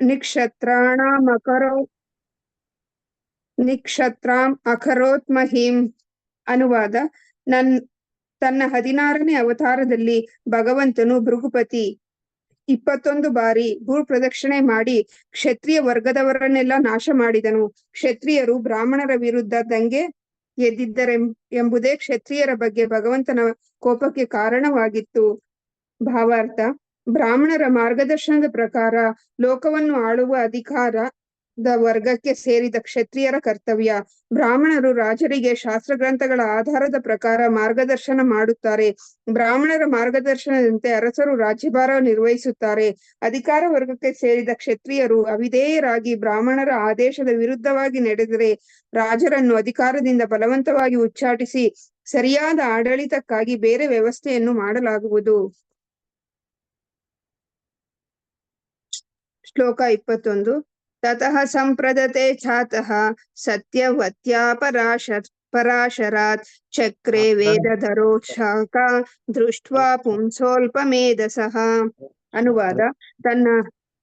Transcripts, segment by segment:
ನಿಕ್ಷತ್ರಾಂ ಅಕರೋತ್ ಮಹಿಂ. ಅನುವಾದ. ತನ್ನ 16ನೇ ಅವತಾರದಲ್ಲಿ ಭಗವಂತನು ಭೃಗುಪತಿ 21 ಬಾರಿ ಭೂ ಪ್ರದಕ್ಷಿಣೆ ಮಾಡಿ ಕ್ಷತ್ರಿಯ ವರ್ಗದವರನ್ನೆಲ್ಲ ನಾಶ ಮಾಡಿದನು. ಕ್ಷತ್ರಿಯರು ಬ್ರಾಹ್ಮಣರ ವಿರುದ್ಧ ದಂಗೆ ಎದ್ದಿದ್ದರೆಂಬುದೇ ಕ್ಷತ್ರಿಯರ ಬಗ್ಗೆ ಭಗವಂತನ ಕೋಪಕ್ಕೆ ಕಾರಣವಾಗಿತ್ತು. ಭಾವಾರ್ಥ: ಬ್ರಾಹ್ಮಣರ ಮಾರ್ಗದರ್ಶನದ ಪ್ರಕಾರ ಲೋಕವನ್ನು ಆಳುವ ಅಧಿಕಾರದ ವರ್ಗಕ್ಕೆ ಸೇರಿದ ಕ್ಷತ್ರಿಯರ ಕರ್ತವ್ಯ. ಬ್ರಾಹ್ಮಣರು ರಾಜರಿಗೆ ಶಾಸ್ತ್ರಗ್ರಂಥಗಳ ಆಧಾರದ ಪ್ರಕಾರ ಮಾರ್ಗದರ್ಶನ ಮಾಡುತ್ತಾರೆ. ಬ್ರಾಹ್ಮಣರ ಮಾರ್ಗದರ್ಶನದಂತೆ ಅರಸರು ರಾಜ್ಯಭಾರ ನಿರ್ವಹಿಸುತ್ತಾರೆ. ಅಧಿಕಾರ ವರ್ಗಕ್ಕೆ ಸೇರಿದ ಕ್ಷತ್ರಿಯರು ಅವಿಧೇಯರಾಗಿ ಬ್ರಾಹ್ಮಣರ ಆದೇಶದ ವಿರುದ್ಧವಾಗಿ ನಡೆದರೆ ರಾಜರನ್ನು ಅಧಿಕಾರದಿಂದ ಬಲವಂತವಾಗಿ ಉಚ್ಚಾಟಿಸಿ ಸರಿಯಾದ ಆಡಳಿತಕ್ಕಾಗಿ ಬೇರೆ ವ್ಯವಸ್ಥೆಯನ್ನು ಮಾಡಲಾಗುವುದು. ಶ್ಲೋಕ 21. ತತಃ ಸಂಪ್ರದತೆ ಛಾತಃ ಸತ್ಯವತ್ಯಾ ಪರಾಶರಾತ್ ಚಕ್ರೆ ವೇದಧರೋ ಶಾಖ ದೃಷ್ಟ್ವಾ ಪುಂಸೋಲ್ಪಮೇಧಸಃ. ಅನುವಾದ. ತನ್ನ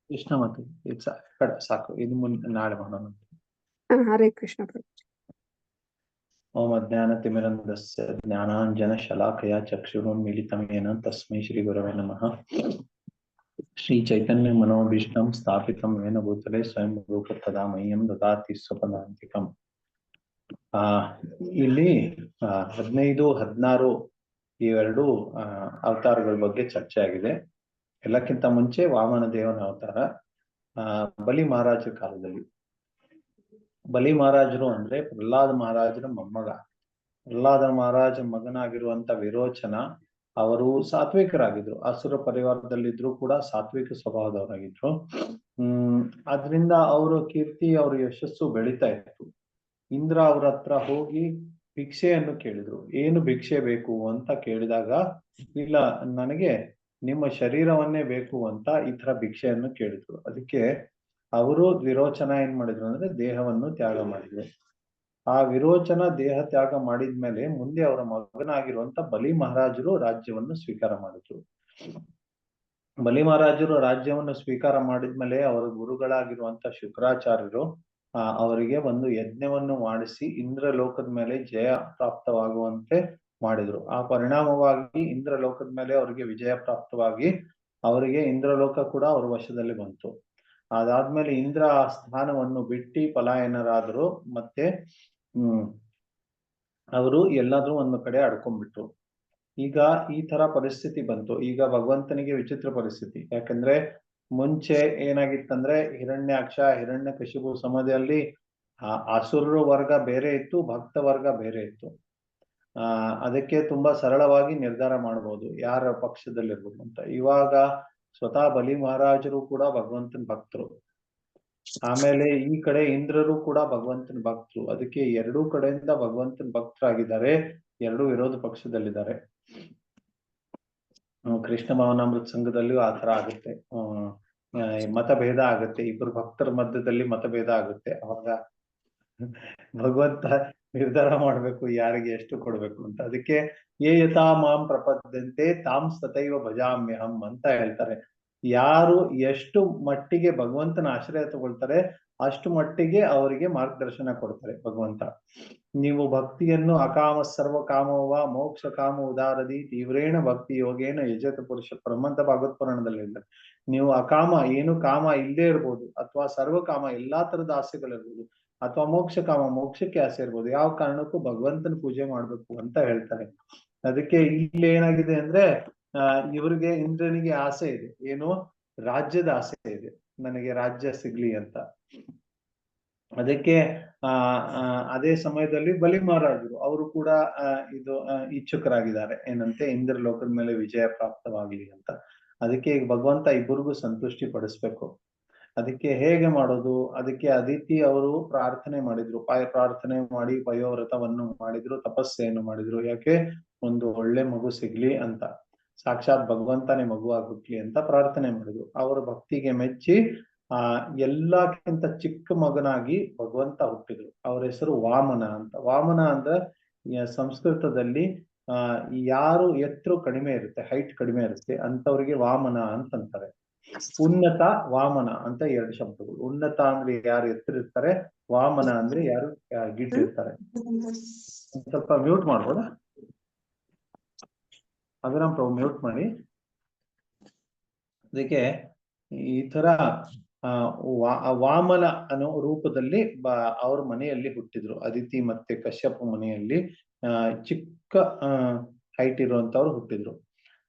ಕೃಷ್ಣ ಮತ್ತು ಸಾಕು, ಇದು ನಾಳೆ ಮಾಡೋಣ. ಹರೇ ಕೃಷ್ಣ. ಓಂ ಅಜ್ಞಾನತಿಮಿರಂಧಸ್ಯ ಜ್ಞಾನಾಂಜನ ಶಲಾಕಯ ಚಕ್ಷುರುನ್ಮಿಲಿತಂ ಯೇನ ತಸ್ಮೈ ಶ್ರೀ ಗುರವೇ ನಮಃ. ಶ್ರೀ ಚೈತನ್ಯ ಮನೋಭೀಷ್ಟಂ ಸ್ಥಾಪಿತಂ ಯೇನ ಭೂತಲೆ ಸ್ವಯಂ ರೂಪ ತದಾ ಮಹ್ಯಂ ದದಾತಿ ಸ್ವಪದಾಂತಿಕಂ. ಇಲ್ಲಿ 15, 16 ಇವೆರಡು ಅವತಾರಗಳ ಬಗ್ಗೆ ಚರ್ಚೆ ಆಗಿದೆ. ಎಲ್ಲಕ್ಕಿಂತ ಮುಂಚೆ ವಾಮನ ದೇವನ ಅವತಾರ ಬಲಿ ಮಹಾರಾಜರ ಕಾಲದಲ್ಲಿ. ಬಲಿ ಮಹಾರಾಜರು ಅಂದ್ರೆ ಪ್ರಹ್ಲಾದ ಮಹಾರಾಜರ ಮೊಮ್ಮಗ. ಪ್ರಹ್ಲಾದ ಮಹಾರಾಜ ಮಗನಾಗಿರುವಂತ ವಿರೋಚನ ಅವರು ಸಾತ್ವಿಕರಾಗಿದ್ರು. ಅಸುರ ಪರಿವಾರದಲ್ಲಿದ್ರು ಕೂಡ ಸಾತ್ವಿಕ ಸ್ವಭಾವದವರಾಗಿದ್ರು. ಆದ್ರಿಂದ ಅವರ ಕೀರ್ತಿ, ಅವರ ಯಶಸ್ಸು ಬೆಳೀತಾ ಇತ್ತು. ಇಂದ್ರ ಅವ್ರ ಹತ್ರ ಹೋಗಿ ಭಿಕ್ಷೆಯನ್ನು ಕೇಳಿದ್ರು. ಏನು ಭಿಕ್ಷೆ ಬೇಕು ಅಂತ ಕೇಳಿದಾಗ, ಇಲ್ಲ ನನಗೆ ನಿಮ್ಮ ಶರೀರವನ್ನೇ ಬೇಕು ಅಂತ ಈ ತರ ಭಿಕ್ಷೆಯನ್ನು ಕೇಳಿದ್ರು. ಅದಕ್ಕೆ ಅವರು ವಿರೋಚನ ಏನ್ ಮಾಡಿದ್ರು ಅಂದ್ರೆ ದೇಹವನ್ನು ತ್ಯಾಗ ಮಾಡಿದ್ರು. ಆ ವಿರೋಚನ ದೇಹ ತ್ಯಾಗ ಮಾಡಿದ್ಮೇಲೆ ಮುಂದೆ ಅವರ ಮಗನಾಗಿರುವಂತ ಬಲಿ ಮಹಾರಾಜರು ರಾಜ್ಯವನ್ನು ಸ್ವೀಕಾರ ಮಾಡಿದ್ರು. ಬಲಿ ಮಹಾರಾಜರು ರಾಜ್ಯವನ್ನು ಸ್ವೀಕಾರ ಮಾಡಿದ್ಮೇಲೆ ಅವರ ಗುರುಗಳಾಗಿರುವಂತ ಶುಕ್ರಾಚಾರ್ಯರು ಅವರಿಗೆ ಒಂದು ಯಜ್ಞವನ್ನು ಮಾಡಿಸಿ ಇಂದ್ರ ಲೋಕದ ಮೇಲೆ ಜಯ ಪ್ರಾಪ್ತವಾಗುವಂತೆ ಮಾಡಿದ್ರು. ಆ ಪರಿಣಾಮವಾಗಿ ಇಂದ್ರ ಲೋಕದ ಮೇಲೆ ಅವರಿಗೆ ವಿಜಯ ಪ್ರಾಪ್ತವಾಗಿ ಅವರಿಗೆ ಇಂದ್ರಲೋಕ ಕೂಡ ಅವರ ವಶದಲ್ಲಿ ಬಂತು. ಅದಾದ್ಮೇಲೆ ಇಂದ್ರ ಆ ಸ್ಥಾನವನ್ನು ಬಿಟ್ಟು ಪಲಾಯನರಾದರು. ಮತ್ತೆ ಅವರು ಎಲ್ಲಾದ್ರೂ ಒಂದು ಕಡೆ ಅಡ್ಕೊಂಡ್ಬಿಟ್ರು. ಈಗ ಈ ತರ ಪರಿಸ್ಥಿತಿ ಬಂತು. ಈಗ ಭಗವಂತನಿಗೆ ವಿಚಿತ್ರ ಪರಿಸ್ಥಿತಿ. ಯಾಕಂದ್ರೆ ಮುಂಚೆ ಏನಾಗಿತ್ತಂದ್ರೆ ಹಿರಣ್ಯಾಕ್ಷ, ಹಿರಣ್ಯಕಶಿಪು ಸಮಯದಲ್ಲಿ ಅಸುರರ ವರ್ಗ ಬೇರೆ ಇತ್ತು, ಭಕ್ತ ವರ್ಗ ಬೇರೆ ಇತ್ತು. ಅದಕ್ಕೆ ತುಂಬಾ ಸರಳವಾಗಿ ನಿರ್ಧಾರ ಮಾಡಬಹುದು ಯಾರ ಪಕ್ಷದಲ್ಲಿರ್ಬೋದು ಅಂತ. ಇವಾಗ ಸ್ವತಃ ಬಲಿ ಮಹಾರಾಜರು ಕೂಡ ಭಗವಂತನ ಭಕ್ತರು. ಆಮೇಲೆ ಈ ಕಡೆ ಇಂದ್ರರು ಕೂಡ ಭಗವಂತನ ಭಕ್ತರು. ಅದಕ್ಕೆ ಎರಡೂ ಕಡೆಯಿಂದ ಭಗವಂತನ ಭಕ್ತರಾಗಿದ್ದಾರೆ. ಎರಡೂ ವಿರೋಧ ಪಕ್ಷದಲ್ಲಿದ್ದಾರೆ. ಕೃಷ್ಣ ಭಾವನಾಮೃತ ಸಂಘದಲ್ಲಿಯೂ ಆ ತರ ಆಗುತ್ತೆ. ಮತಭೇದ ಆಗುತ್ತೆ. ಇಬ್ಬರು ಭಕ್ತರ ಮಧ್ಯದಲ್ಲಿ ಮತಭೇದ ಆಗುತ್ತೆ. ಅವಾಗ ಭಗವಂತ ನಿರ್ಧಾರ ಮಾಡ್ಬೇಕು ಯಾರಿಗೆ ಎಷ್ಟು ಕೊಡ್ಬೇಕು ಅಂತ. ಅದಕ್ಕೆ ಯೇ ಯಥಾ ಮಾಂ ಪ್ರಪದ್ಯಂತೆ ತಾಂ ತಥೈವ ಭಜಾಮ್ಯಹಂ ಅಂತ ಹೇಳ್ತಾರೆ. ಯಾರು ಎಷ್ಟು ಮಟ್ಟಿಗೆ ಭಗವಂತನ ಆಶ್ರಯ ತಗೊಳ್ತಾರೆ ಅಷ್ಟು ಮಟ್ಟಿಗೆ ಅವರಿಗೆ ಮಾರ್ಗದರ್ಶನ ಕೊಡ್ತಾರೆ ಭಗವಂತ. ನೀವು ಭಕ್ತಿಯನ್ನು ಅಕಾಮ ಸರ್ವ ಕಾಮವ ಮೋಕ್ಷ ಕಾಮ ಉದಾರದಿ ತೀವ್ರೇಣ ಭಕ್ತಿ ಯೋಗೇನ ಯಜತ ಪುರುಷ ಪ್ರಮಂತ ಭಾಗವತ್ ಪುರಾಣದಲ್ಲಿ ಹೇಳ್ತಾರೆ. ನೀವು ಅಕಾಮ, ಏನು ಕಾಮ ಇಲ್ಲೇ ಇರ್ಬೋದು, ಅಥವಾ ಸರ್ವಕಾಮ ಎಲ್ಲಾ ತರದ ಆಸೆಗಳಿರ್ಬೋದು, ಅಥವಾ ಮೋಕ್ಷ ಕಾಮ ಮೋಕ್ಷಕ್ಕೆ ಆಸೆ ಇರ್ಬೋದು, ಯಾವ ಕಾರಣಕ್ಕೂ ಭಗವಂತನ ಪೂಜೆ ಮಾಡ್ಬೇಕು ಅಂತ ಹೇಳ್ತಾರೆ. ಅದಕ್ಕೆ ಇಲ್ಲಿ ಏನಾಗಿದೆ ಅಂದ್ರೆ ಇವರಿಗೆ ಇಂದ್ರನಿಗೆ ಆಸೆ ಇದೆ. ಏನು? ರಾಜ್ಯದ ಆಸೆ ಇದೆ, ನನಗೆ ರಾಜ್ಯ ಸಿಗ್ಲಿ ಅಂತ. ಅದಕ್ಕೆ ಅದೇ ಸಮಯದಲ್ಲಿ ಬಲಿ ಮಹಾರಾಜರು ಅವರು ಕೂಡ ಇದು ಇಚ್ಛುಕರಾಗಿದ್ದಾರೆ. ಏನಂತೆ ಇಂದ್ರ ಲೋಕದ ಮೇಲೆ ವಿಜಯ ಪ್ರಾಪ್ತವಾಗ್ಲಿ ಅಂತ. ಅದಕ್ಕೆ ಈಗ ಭಗವಂತ ಇಬ್ಬರಿಗೂ ಸಂತುಷ್ಟಿ ಪಡಿಸ್ಬೇಕು. ಅದಕ್ಕೆ ಹೇಗೆ ಮಾಡೋದು? ಅದಕ್ಕೆ ಅದಿತಿ ಅವರು ಪ್ರಾರ್ಥನೆ ಮಾಡಿದ್ರು. ಪ್ರಾರ್ಥನೆ ಮಾಡಿ ಪಯೋವ್ರತವನ್ನು ಮಾಡಿದ್ರು, ತಪಸ್ಸೆಯನ್ನು ಮಾಡಿದ್ರು. ಯಾಕೆ? ಒಂದು ಒಳ್ಳೆ ಮಗು ಸಿಗ್ಲಿ ಅಂತ, ಸಾಕ್ಷಾತ್ ಭಗವಂತನೇ ಮಗುವಾಗಿ ಹುಟ್ಲಿ ಅಂತ ಪ್ರಾರ್ಥನೆ ಮಾಡಿದ್ರು. ಅವರ ಭಕ್ತಿಗೆ ಮೆಚ್ಚಿ ಎಲ್ಲಕ್ಕಿಂತ ಚಿಕ್ಕ ಮಗನಾಗಿ ಭಗವಂತ ಹುಟ್ಟಿದ್ರು. ಅವರ ಹೆಸರು ವಾಮನ ಅಂತ. ವಾಮನ ಅಂದ್ರೆ ಸಂಸ್ಕೃತದಲ್ಲಿ ಯಾರು ಎತ್ತರ ಕಡಿಮೆ ಇರುತ್ತೆ, ಹೈಟ್ ಕಡಿಮೆ ಇರುತ್ತೆ ಅಂತವ್ರಿಗೆ ವಾಮನ ಅಂತಂತಾರೆ. ಉನ್ನತ ವಾಮನ ಅಂತ ಎರಡು ಶಬ್ದಗಳು. ಉನ್ನತ ಅಂದ್ರೆ ಯಾರು ಎತ್ತರಿರ್ತಾರೆ, ವಾಮನ ಅಂದ್ರೆ ಯಾರು ಗಿಟ್ಟಿರ್ತಾರೆ. ಸ್ವಲ್ಪ ಮ್ಯೂಟ್ ಮಾಡ್ಬೋದಾ ಅಭಿರಾಮ್ ಪ್ರಭು, ಮ್ಯೂಟ್ ಮಾಡಿ. ಅದಕ್ಕೆ ಈ ತರ ವಾಮನ ಅನ್ನೋ ರೂಪದಲ್ಲಿ ಅವ್ರ ಮನೆಯಲ್ಲಿ ಹುಟ್ಟಿದ್ರು. ಅದಿತಿ ಮತ್ತೆ ಕಶ್ಯಪ ಮನೆಯಲ್ಲಿ ಚಿಕ್ಕ ಹೈಟ್ ಇರುವಂತವ್ರು ಹುಟ್ಟಿದ್ರು.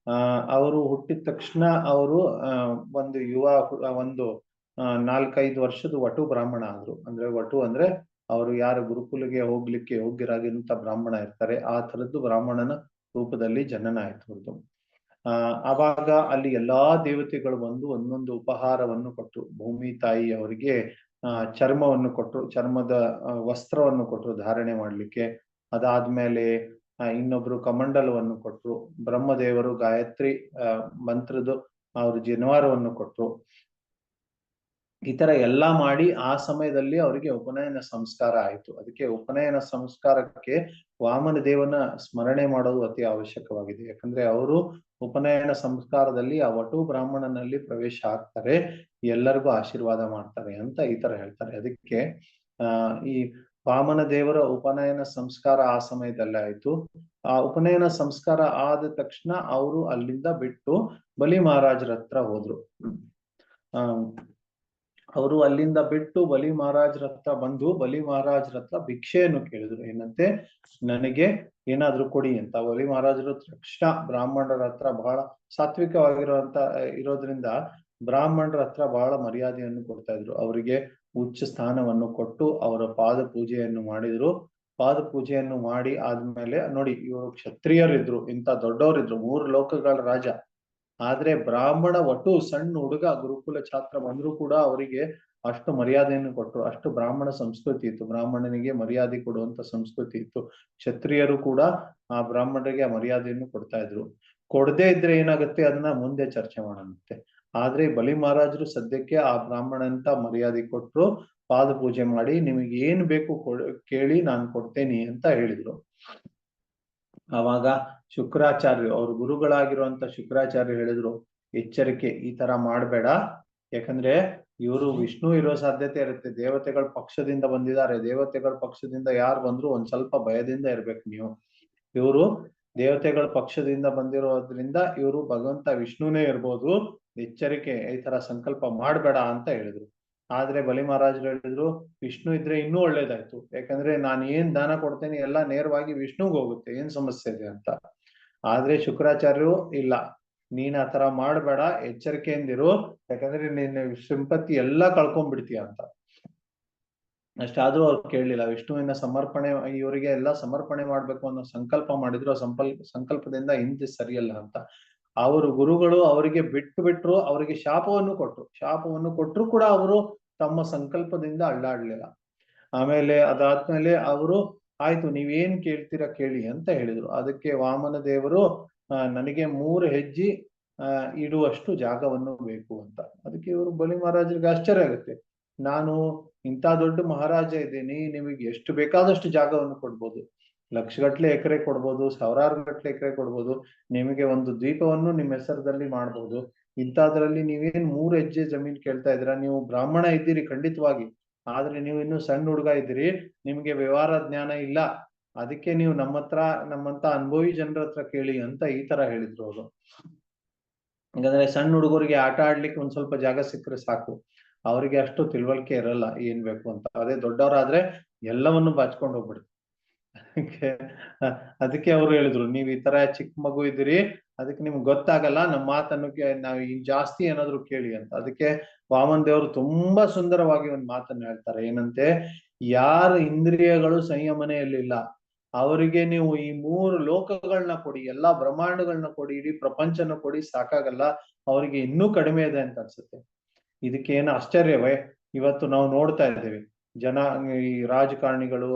ಅವರು ಹುಟ್ಟಿದ ತಕ್ಷಣ ಅವರು ಒಂದು ಒಂದು 4-5 ವರ್ಷದ ವಟು ಬ್ರಾಹ್ಮಣ ಆದ್ರು. ಅಂದ್ರೆ ವಟು ಅಂದ್ರೆ ಅವರು ಯಾರು ಗುರುಕುಲಿಗೆ ಹೋಗ್ಲಿಕ್ಕೆ ಯೋಗ್ಯರಾಗಿರುವಂತ ಬ್ರಾಹ್ಮಣ ಇರ್ತಾರೆ, ಆ ತರದ್ದು ಬ್ರಾಹ್ಮಣನ ರೂಪದಲ್ಲಿ ಜನನ ಆಯ್ತು ಅವ್ರದ್ದು. ಆವಾಗ ಅಲ್ಲಿ ಎಲ್ಲಾ ದೇವತೆಗಳು ಬಂದು ಒಂದೊಂದು ಉಪಹಾರವನ್ನು ಕೊಟ್ಟರು. ಭೂಮಿ ತಾಯಿ ಅವರಿಗೆ ಚರ್ಮವನ್ನು ಕೊಟ್ಟರು, ಚರ್ಮದ ವಸ್ತ್ರವನ್ನು ಕೊಟ್ಟರು ಧಾರಣೆ ಮಾಡ್ಲಿಕ್ಕೆ. ಅದಾದ್ಮೇಲೆ ಇನ್ನೊಬ್ರು ಕಮಂಡಲವನ್ನು ಕೊಟ್ಟರು. ಬ್ರಹ್ಮದೇವರು ಗಾಯತ್ರಿ ಮಂತ್ರದ ಅವ್ರ ಜನಿವಾರವನ್ನು ಕೊಟ್ಟರು. ಈ ತರ ಎಲ್ಲಾ ಮಾಡಿ ಆ ಸಮಯದಲ್ಲಿ ಅವರಿಗೆ ಉಪನಯನ ಸಂಸ್ಕಾರ ಆಯಿತು. ಅದಕ್ಕೆ ಉಪನಯನ ಸಂಸ್ಕಾರಕ್ಕೆ ವಾಮನ ದೇವನ ಸ್ಮರಣೆ ಮಾಡೋದು ಅತಿ ಅವಶ್ಯಕವಾಗಿದೆ. ಯಾಕಂದ್ರೆ ಅವರು ಉಪನಯನ ಸಂಸ್ಕಾರದಲ್ಲಿ ಆ ವಟು ಬ್ರಾಹ್ಮಣನಲ್ಲಿ ಪ್ರವೇಶ ಆಗ್ತಾರೆ, ಎಲ್ಲರಿಗೂ ಆಶೀರ್ವಾದ ಮಾಡ್ತಾರೆ ಅಂತ ಈ ತರ ಹೇಳ್ತಾರೆ. ಅದಕ್ಕೆ ಈ ವಾಮನ ದೇವರ ಉಪನಯನ ಸಂಸ್ಕಾರ ಆ ಸಮಯದಲ್ಲೇ ಆಯ್ತು. ಆ ಉಪನಯನ ಸಂಸ್ಕಾರ ಆದ ತಕ್ಷಣ ಅವರು ಅಲ್ಲಿಂದ ಬಿಟ್ಟು ಬಲಿ ಮಹಾರಾಜರ ಹತ್ರ ಹೋದ್ರು. ಅವರು ಅಲ್ಲಿಂದ ಬಿಟ್ಟು ಬಲಿ ಮಹಾರಾಜರ ಹತ್ರ ಬಂದು ಬಲಿ ಮಹಾರಾಜರ ಹತ್ರ ಭಿಕ್ಷೆಯನ್ನು ಕೇಳಿದ್ರು. ಏನಂತೆ, ನನಗೆ ಏನಾದ್ರೂ ಕೊಡಿ ಅಂತ. ಬಲಿ ಮಹಾರಾಜರು ತಕ್ಷಣ ಬ್ರಾಹ್ಮಣರ ಹತ್ರ ಬಹಳ ಇರೋದ್ರಿಂದ ಬ್ರಾಹ್ಮಣರ ಹತ್ರ ಬಹಳ ಮರ್ಯಾದೆಯನ್ನು ಕೊಡ್ತಾ ಇದ್ರು. ಅವರಿಗೆ ಉಚ್ಚ ಸ್ಥಾನವನ್ನು ಕೊಟ್ಟು ಅವರ ಪಾದ ಪೂಜೆಯನ್ನು ಮಾಡಿದ್ರು. ಪಾದ ಪೂಜೆಯನ್ನು ಮಾಡಿ ಆದ್ಮೇಲೆ ನೋಡಿ, ಇವರು ಕ್ಷತ್ರಿಯರಿದ್ರು, ಇಂಥ ದೊಡ್ಡವರಿದ್ರು, 3 ಲೋಕಗಳ ರಾಜ. ಆದ್ರೆ ಬ್ರಾಹ್ಮಣ ವಟು ಸಣ್ಣ ಹುಡುಗ ಗುರುಕುಲ ಛಾತ್ರ ಬಂದ್ರು ಕೂಡ ಅವರಿಗೆ ಅಷ್ಟು ಮರ್ಯಾದೆಯನ್ನು ಕೊಟ್ಟರು. ಅಷ್ಟು ಬ್ರಾಹ್ಮಣ ಸಂಸ್ಕೃತಿ ಇತ್ತು, ಬ್ರಾಹ್ಮಣನಿಗೆ ಮರ್ಯಾದೆ ಕೊಡುವಂತ ಸಂಸ್ಕೃತಿ ಇತ್ತು. ಕ್ಷತ್ರಿಯರು ಕೂಡ ಆ ಬ್ರಾಹ್ಮಣರಿಗೆ ಆ ಮರ್ಯಾದೆಯನ್ನು ಕೊಡ್ತಾ ಇದ್ರು. ಕೊಡದೇ ಇದ್ರೆ ಏನಾಗುತ್ತೆ ಅದನ್ನ ಮುಂದೆ ಚರ್ಚೆ ಮಾಡೋಣಂತೆ. ಆದ್ರೆ ಬಲಿ ಮಹಾರಾಜರು ಸದ್ಯಕ್ಕೆ ಆ ಬ್ರಾಹ್ಮಣಂತ ಮರ್ಯಾದೆ ಕೊಟ್ರು, ಪಾದ ಪೂಜೆ ಮಾಡಿ ನಿಮಗೆ ಏನ್ ಬೇಕು ಕೇಳಿ ನಾನು ಕೊಡ್ತೇನೆ ಅಂತ ಹೇಳಿದ್ರು. ಆವಾಗ ಶುಕ್ರಾಚಾರ್ಯರು, ಅವ್ರ ಗುರುಗಳಾಗಿರುವಂತ ಶುಕ್ರಾಚಾರ್ಯರು ಹೇಳಿದ್ರು, ಎಚ್ಚರಿಕೆ, ಈ ತರ ಮಾಡ್ಬೇಡ. ಯಾಕಂದ್ರೆ ಇವರು ವಿಷ್ಣು ಇರೋ ಸಾಧ್ಯತೆ ಇರುತ್ತೆ. ದೇವತೆಗಳ ಪಕ್ಷದಿಂದ ಬಂದಿದ್ದಾರೆ, ದೇವತೆಗಳ ಪಕ್ಷದಿಂದ ಯಾರು ಬಂದ್ರು ಒಂದ್ ಸ್ವಲ್ಪ ಭಯದಿಂದ ಇರ್ಬೇಕು ನೀವು. ಇವರು ದೇವತೆಗಳ ಪಕ್ಷದಿಂದ ಬಂದಿರೋದ್ರಿಂದ ಇವರು ಭಗವಂತ ವಿಷ್ಣುನೇ ಇರ್ಬೋದು, ಎಚ್ಚರಿಕೆ, ಈ ತರ ಸಂಕಲ್ಪ ಮಾಡ್ಬೇಡ ಅಂತ ಹೇಳಿದ್ರು. ಆದ್ರೆ ಬಲಿ ಮಹಾರಾಜರು ಹೇಳಿದ್ರು, ವಿಷ್ಣು ಇದ್ರೆ ಇನ್ನೂ ಒಳ್ಳೇದಾಯ್ತು. ಯಾಕಂದ್ರೆ ನಾನು ಏನ್ ದಾನ ಕೊಡ್ತೇನೆ ಎಲ್ಲ ನೇರವಾಗಿ ವಿಷ್ಣುಗೆ ಹೋಗುತ್ತೆ, ಏನ್ ಸಮಸ್ಯೆ ಇದೆ ಅಂತ. ಆದ್ರೆ ಶುಕ್ರಾಚಾರ್ಯರು, ಇಲ್ಲ, ನೀನ್ ಆ ತರ ಮಾಡ್ಬೇಡ, ಎಚ್ಚರಿಕೆಯಿಂದಿರು, ಯಾಕಂದ್ರೆ ನಿನ್ನ ಸಂಪತ್ತಿ ಎಲ್ಲಾ ಕಳ್ಕೊಂಡ್ಬಿಡ್ತೀಯ ಅಂತ. ಅಷ್ಟಾದ್ರೂ ಅವ್ರು ಕೇಳಲಿಲ್ಲ. ವಿಷ್ಣುವಿನ ಸಮರ್ಪಣೆ, ಇವರಿಗೆ ಎಲ್ಲ ಸಮರ್ಪಣೆ ಮಾಡ್ಬೇಕು ಅನ್ನೋ ಸಂಕಲ್ಪ ಮಾಡಿದ್ರು. ಸಂಕಲ್ಪದಿಂದ ಹಿಂದೆ ಸರಿಯಲ್ಲ ಅಂತ ಅವರು ಗುರುಗಳು ಅವರಿಗೆ ಬಿಟ್ರು. ಅವರಿಗೆ ಶಾಪವನ್ನು ಕೊಟ್ರು ಕೂಡ ಅವರು ತಮ್ಮ ಸಂಕಲ್ಪದಿಂದ ಅಳ್ಳಾಡ್ಲಿಲ್ಲ. ಆಮೇಲೆ ಅದಾದ್ಮೇಲೆ ಅವರು, ಆಯ್ತು ನೀವೇನ್ ಕೇಳ್ತೀರಾ ಕೇಳಿ ಅಂತ ಹೇಳಿದ್ರು. ಅದಕ್ಕೆ ವಾಮನ ದೇವರು, ನನಗೆ 3 ಹೆಜ್ಜೆ ಇಡುವಷ್ಟು ಜಾಗವನ್ನು ಬೇಕು ಅಂತ. ಅದಕ್ಕೆ ಇವರು ಬಲಿ ಮಹಾರಾಜರಿಗೆ ಆಶ್ಚರ್ಯ ಆಗುತ್ತೆ, ನಾನು ಇಂಥ ದೊಡ್ಡ ಮಹಾರಾಜ ಇದ್ದೀನಿ, ನಿಮಗೆ ಎಷ್ಟು ಬೇಕಾದಷ್ಟು ಜಾಗವನ್ನು ಕೊಡ್ಬೋದು, ಲಕ್ಷಗಟ್ಲೆ ಎಕರೆ ಕೊಡ್ಬೋದು, ಸಾವಿರಾರು ಗಟ್ಲೆ ಎಕರೆ ಕೊಡ್ಬೋದು, ನಿಮಗೆ ಒಂದು ದ್ವೀಪವನ್ನು ನಿಮ್ಮ ಹೆಸರದಲ್ಲಿ ಮಾಡ್ಬೋದು. ಇಂಥದ್ರಲ್ಲಿ ನೀವೇನ್ 3 ಹೆಜ್ಜೆ ಜಮೀನ್ ಕೇಳ್ತಾ ಇದ್ದೀರಾ? ನೀವು ಬ್ರಾಹ್ಮಣ ಇದ್ದೀರಿ ಖಂಡಿತವಾಗಿ, ಆದ್ರೆ ನೀವು ಇನ್ನು ಸಣ್ಣ ಹುಡುಗ ಇದ್ದೀರಿ, ನಿಮ್ಗೆ ವ್ಯವಹಾರ ಜ್ಞಾನ ಇಲ್ಲ. ಅದಕ್ಕೆ ನೀವು ನಮ್ಮಂತ ಅನುಭವಿ ಜನರ ಹತ್ರ ಕೇಳಿ ಅಂತ ಈ ತರ ಹೇಳಿದ್ರು ಅವರು. ಹಾಗಾದ್ರೆ ಸಣ್ಣ ಹುಡುಗರಿಗೆ ಆಟ ಆಡ್ಲಿಕ್ಕೆ ಒಂದ್ ಸ್ವಲ್ಪ ಜಾಗ ಸಿಕ್ಕರೆ ಸಾಕು, ಅವರಿಗೆ ಅಷ್ಟು ತಿಳುವಳಿಕೆ ಇರಲ್ಲ ಏನ್ ಬೇಕು ಅಂತ. ಅದೇ ದೊಡ್ಡವರಾದ್ರೆ ಎಲ್ಲವನ್ನು ಬಾಚ್ಕೊಂಡು ಹೋಗ್ಬಿಡ್ತಾರೆ. ಅದಕ್ಕೆ ಅವ್ರು ಹೇಳಿದ್ರು, ನೀವ್ ಈ ತರ ಚಿಕ್ಕ ಮಗು ಇದ್ದೀರಿ, ಅದಕ್ಕೆ ನಿಮ್ಗೆ ಗೊತ್ತಾಗಲ್ಲ, ನಮ್ಮ ಮಾತನ್ನು ನಾವ್ ಜಾಸ್ತಿ ಏನಾದ್ರು ಕೇಳಿ ಅಂತ. ಅದಕ್ಕೆ ವಾಮನ್ ದೇವರು ತುಂಬಾ ಸುಂದರವಾಗಿ ಒಂದು ಮಾತನ್ನು ಹೇಳ್ತಾರೆ. ಏನಂತೆ, ಯಾರ ಇಂದ್ರಿಯಗಳು ಸಂಯಮನೆಯಲ್ಲಿಲ್ಲ ಅವರಿಗೆ ನೀವು ಈ 3 ಲೋಕಗಳನ್ನ ಕೊಡಿ, ಎಲ್ಲಾ ಬ್ರಹ್ಮಾಂಡಗಳನ್ನ ಕೊಡಿ, ಇಡೀ ಪ್ರಪಂಚನ ಕೊಡಿ, ಸಾಕಾಗಲ್ಲ, ಅವರಿಗೆ ಇನ್ನೂ ಕಡಿಮೆ ಇದೆ ಅಂತ ಅನ್ಸುತ್ತೆ. ಇದಕ್ಕೇನು ಆಶ್ಚರ್ಯವೇ? ಇವತ್ತು ನಾವು ನೋಡ್ತಾ ಇದ್ದೇವೆ, ಈ ರಾಜಕಾರಣಿಗಳು,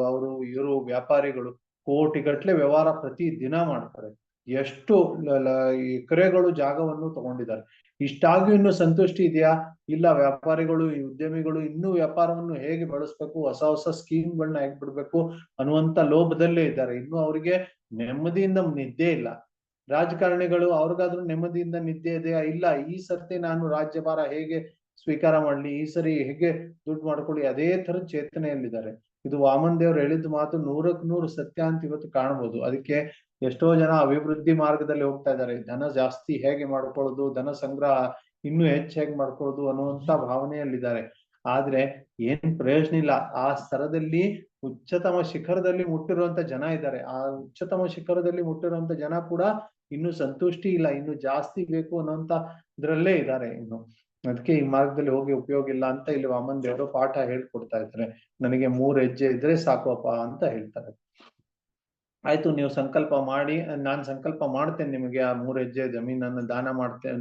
ಇವರು ವ್ಯಾಪಾರಿಗಳು ಕೋಟಿಗಟ್ಲೆ ವ್ಯವಹಾರ ಪ್ರತಿ ದಿನ ಮಾಡ್ತಾರೆ. ಎಷ್ಟು ಎಕರೆಗಳು ಜಾಗವನ್ನು ತಗೊಂಡಿದ್ದಾರೆ. ಇಷ್ಟಾಗಿಯೂ ಇನ್ನು ಸಂತುಷ್ಟಿ ಇದೆಯಾ? ಇಲ್ಲ. ವ್ಯಾಪಾರಿಗಳು, ಈ ಉದ್ಯಮಿಗಳು ಇನ್ನೂ ವ್ಯಾಪಾರವನ್ನು ಹೇಗೆ ಬೆಳೆಸ್ಬೇಕು, ಹೊಸ ಸ್ಕೀಮ್ಗಳನ್ನ ಹೇಗೆ ಬಿಡ್ಬೇಕು ಅನ್ನುವಂತ ಲೋಭದಲ್ಲೇ ಇದ್ದಾರೆ. ಇನ್ನು ಅವರಿಗೆ ನೆಮ್ಮದಿಯಿಂದ ನಿದ್ದೆ ಇಲ್ಲ. ರಾಜಕಾರಣಿಗಳು ಅವ್ರಿಗಾದ್ರೂ ನೆಮ್ಮದಿಯಿಂದ ನಿದ್ದೆ ಇದೆಯಾ? ಇಲ್ಲ. ಈ ಸರ್ತಿ ನಾನು ರಾಜ್ಯಭಾರ ಹೇಗೆ ಸ್ವೀಕಾರ ಮಾಡ್ಲಿ, ಈ ಸರಿ ಹೇಗೆ ದುಡ್ಡು ಮಾಡ್ಕೊಳ್ಳಿ, ಅದೇ ತರ ಚೇತನೆಯಲ್ಲಿದ್ದಾರೆ. ಇದು ವಾಮನ್ ದೇವ್ರು ಹೇಳಿದ ಮಾತು 100ಕ್ಕೆ 100 ಸತ್ಯ ಅಂತ ಇವತ್ತು ಕಾಣಬಹುದು. ಅದಕ್ಕೆ ಎಷ್ಟೋ ಜನ ಅಭಿವೃದ್ಧಿ ಮಾರ್ಗದಲ್ಲಿ ಹೋಗ್ತಾ ಇದ್ದಾರೆ. ಧನ ಜಾಸ್ತಿ ಹೇಗೆ ಮಾಡ್ಕೊಳ್ಳೋದು, ಧನ ಸಂಗ್ರಹ ಇನ್ನೂ ಹೆಚ್ಚು ಹೇಗೆ ಮಾಡ್ಕೊಳ್ಳೋದು ಅನ್ನುವಂತ ಭಾವನೆಯಲ್ಲಿದ್ದಾರೆ. ಆದ್ರೆ ಏನ್ ಪ್ರಯೋಜನ ಇಲ್ಲ. ಆ ಸ್ತರದಲ್ಲಿ ಉಚ್ಚತಮ ಶಿಖರದಲ್ಲಿ ಮುಟ್ಟಿರುವಂತ ಜನ ಇದ್ದಾರೆ. ಆ ಉಚ್ಚತಮ ಶಿಖರದಲ್ಲಿ ಮುಟ್ಟಿರುವಂತ ಜನ ಕೂಡ ಇನ್ನು ಸಂತುಷ್ಟಿ ಇಲ್ಲ, ಇನ್ನು ಜಾಸ್ತಿ ಬೇಕು ಅನ್ನೋಂತ ಇದ್ರಲ್ಲೇ ಇದ್ದಾರೆ ಇನ್ನು. ಅದಕ್ಕೆ ಈ ಮಾರ್ಗದಲ್ಲಿ ಹೋಗಿ ಉಪಯೋಗ ಇಲ್ಲ ಅಂತ ಇಲ್ಲಿ ವಾಮನ್ ದೇವರು ಪಾಠ ಹೇಳ್ಕೊಡ್ತಾ ಇದ್ದಾರೆ. ನನಗೆ 3 ಹೆಜ್ಜೆ ಇದ್ರೆ ಸಾಕುವಪ್ಪ ಅಂತ ಹೇಳ್ತಾರೆ. ಆಯ್ತು, ನೀವು ಸಂಕಲ್ಪ ಮಾಡಿ, ನಾನ್ ಸಂಕಲ್ಪ ಮಾಡ್ತೇನೆ ನಿಮಗೆ ಆ 3 ಹೆಜ್ಜೆ ಜಮೀನನ್ನು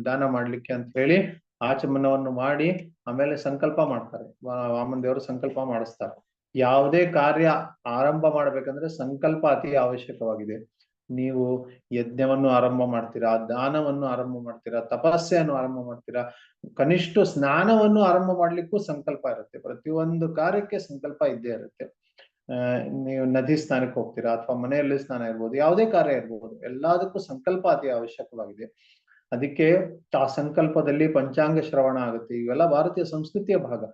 ದಾನ ಮಾಡ್ಲಿಕ್ಕೆ ಅಂತ ಹೇಳಿ ಆಚಮನವನ್ನು ಮಾಡಿ ಆಮೇಲೆ ಸಂಕಲ್ಪ ಮಾಡ್ತಾರೆ. ವಾಮನ್ ದೇವರು ಸಂಕಲ್ಪ ಮಾಡಿಸ್ತಾರೆ. ಯಾವುದೇ ಕಾರ್ಯ ಆರಂಭ ಮಾಡ್ಬೇಕಂದ್ರೆ ಸಂಕಲ್ಪ ಅತಿ ಅವಶ್ಯಕವಾಗಿದೆ. ನೀವು ಯಜ್ಞವನ್ನು ಆರಂಭ ಮಾಡ್ತೀರಾ, ದಾನವನ್ನು ಆರಂಭ ಮಾಡ್ತೀರಾ, ತಪಸ್ಸೆಯನ್ನು ಆರಂಭ ಮಾಡ್ತೀರಾ, ಕನಿಷ್ಠ ಸ್ನಾನವನ್ನು ಆರಂಭ ಮಾಡ್ಲಿಕ್ಕೂ ಸಂಕಲ್ಪ ಇರುತ್ತೆ. ಪ್ರತಿಯೊಂದು ಕಾರ್ಯಕ್ಕೆ ಸಂಕಲ್ಪ ಇದ್ದೇ ಇರುತ್ತೆ. ನೀವು ನದಿ ಸ್ನಾನಕ್ಕೆ ಹೋಗ್ತೀರಾ ಅಥವಾ ಮನೆಯಲ್ಲಿ ಸ್ನಾನ ಇರ್ಬೋದು, ಯಾವುದೇ ಕಾರ್ಯ ಇರ್ಬೋದು, ಎಲ್ಲದಕ್ಕೂ ಸಂಕಲ್ಪ ಅತಿ ಅವಶ್ಯಕವಾಗಿದೆ. ಅದಕ್ಕೆ ಆ ಸಂಕಲ್ಪದಲ್ಲಿ ಪಂಚಾಂಗ ಶ್ರವಣ ಆಗುತ್ತೆ. ಇವೆಲ್ಲ ಭಾರತೀಯ ಸಂಸ್ಕೃತಿಯ ಭಾಗ.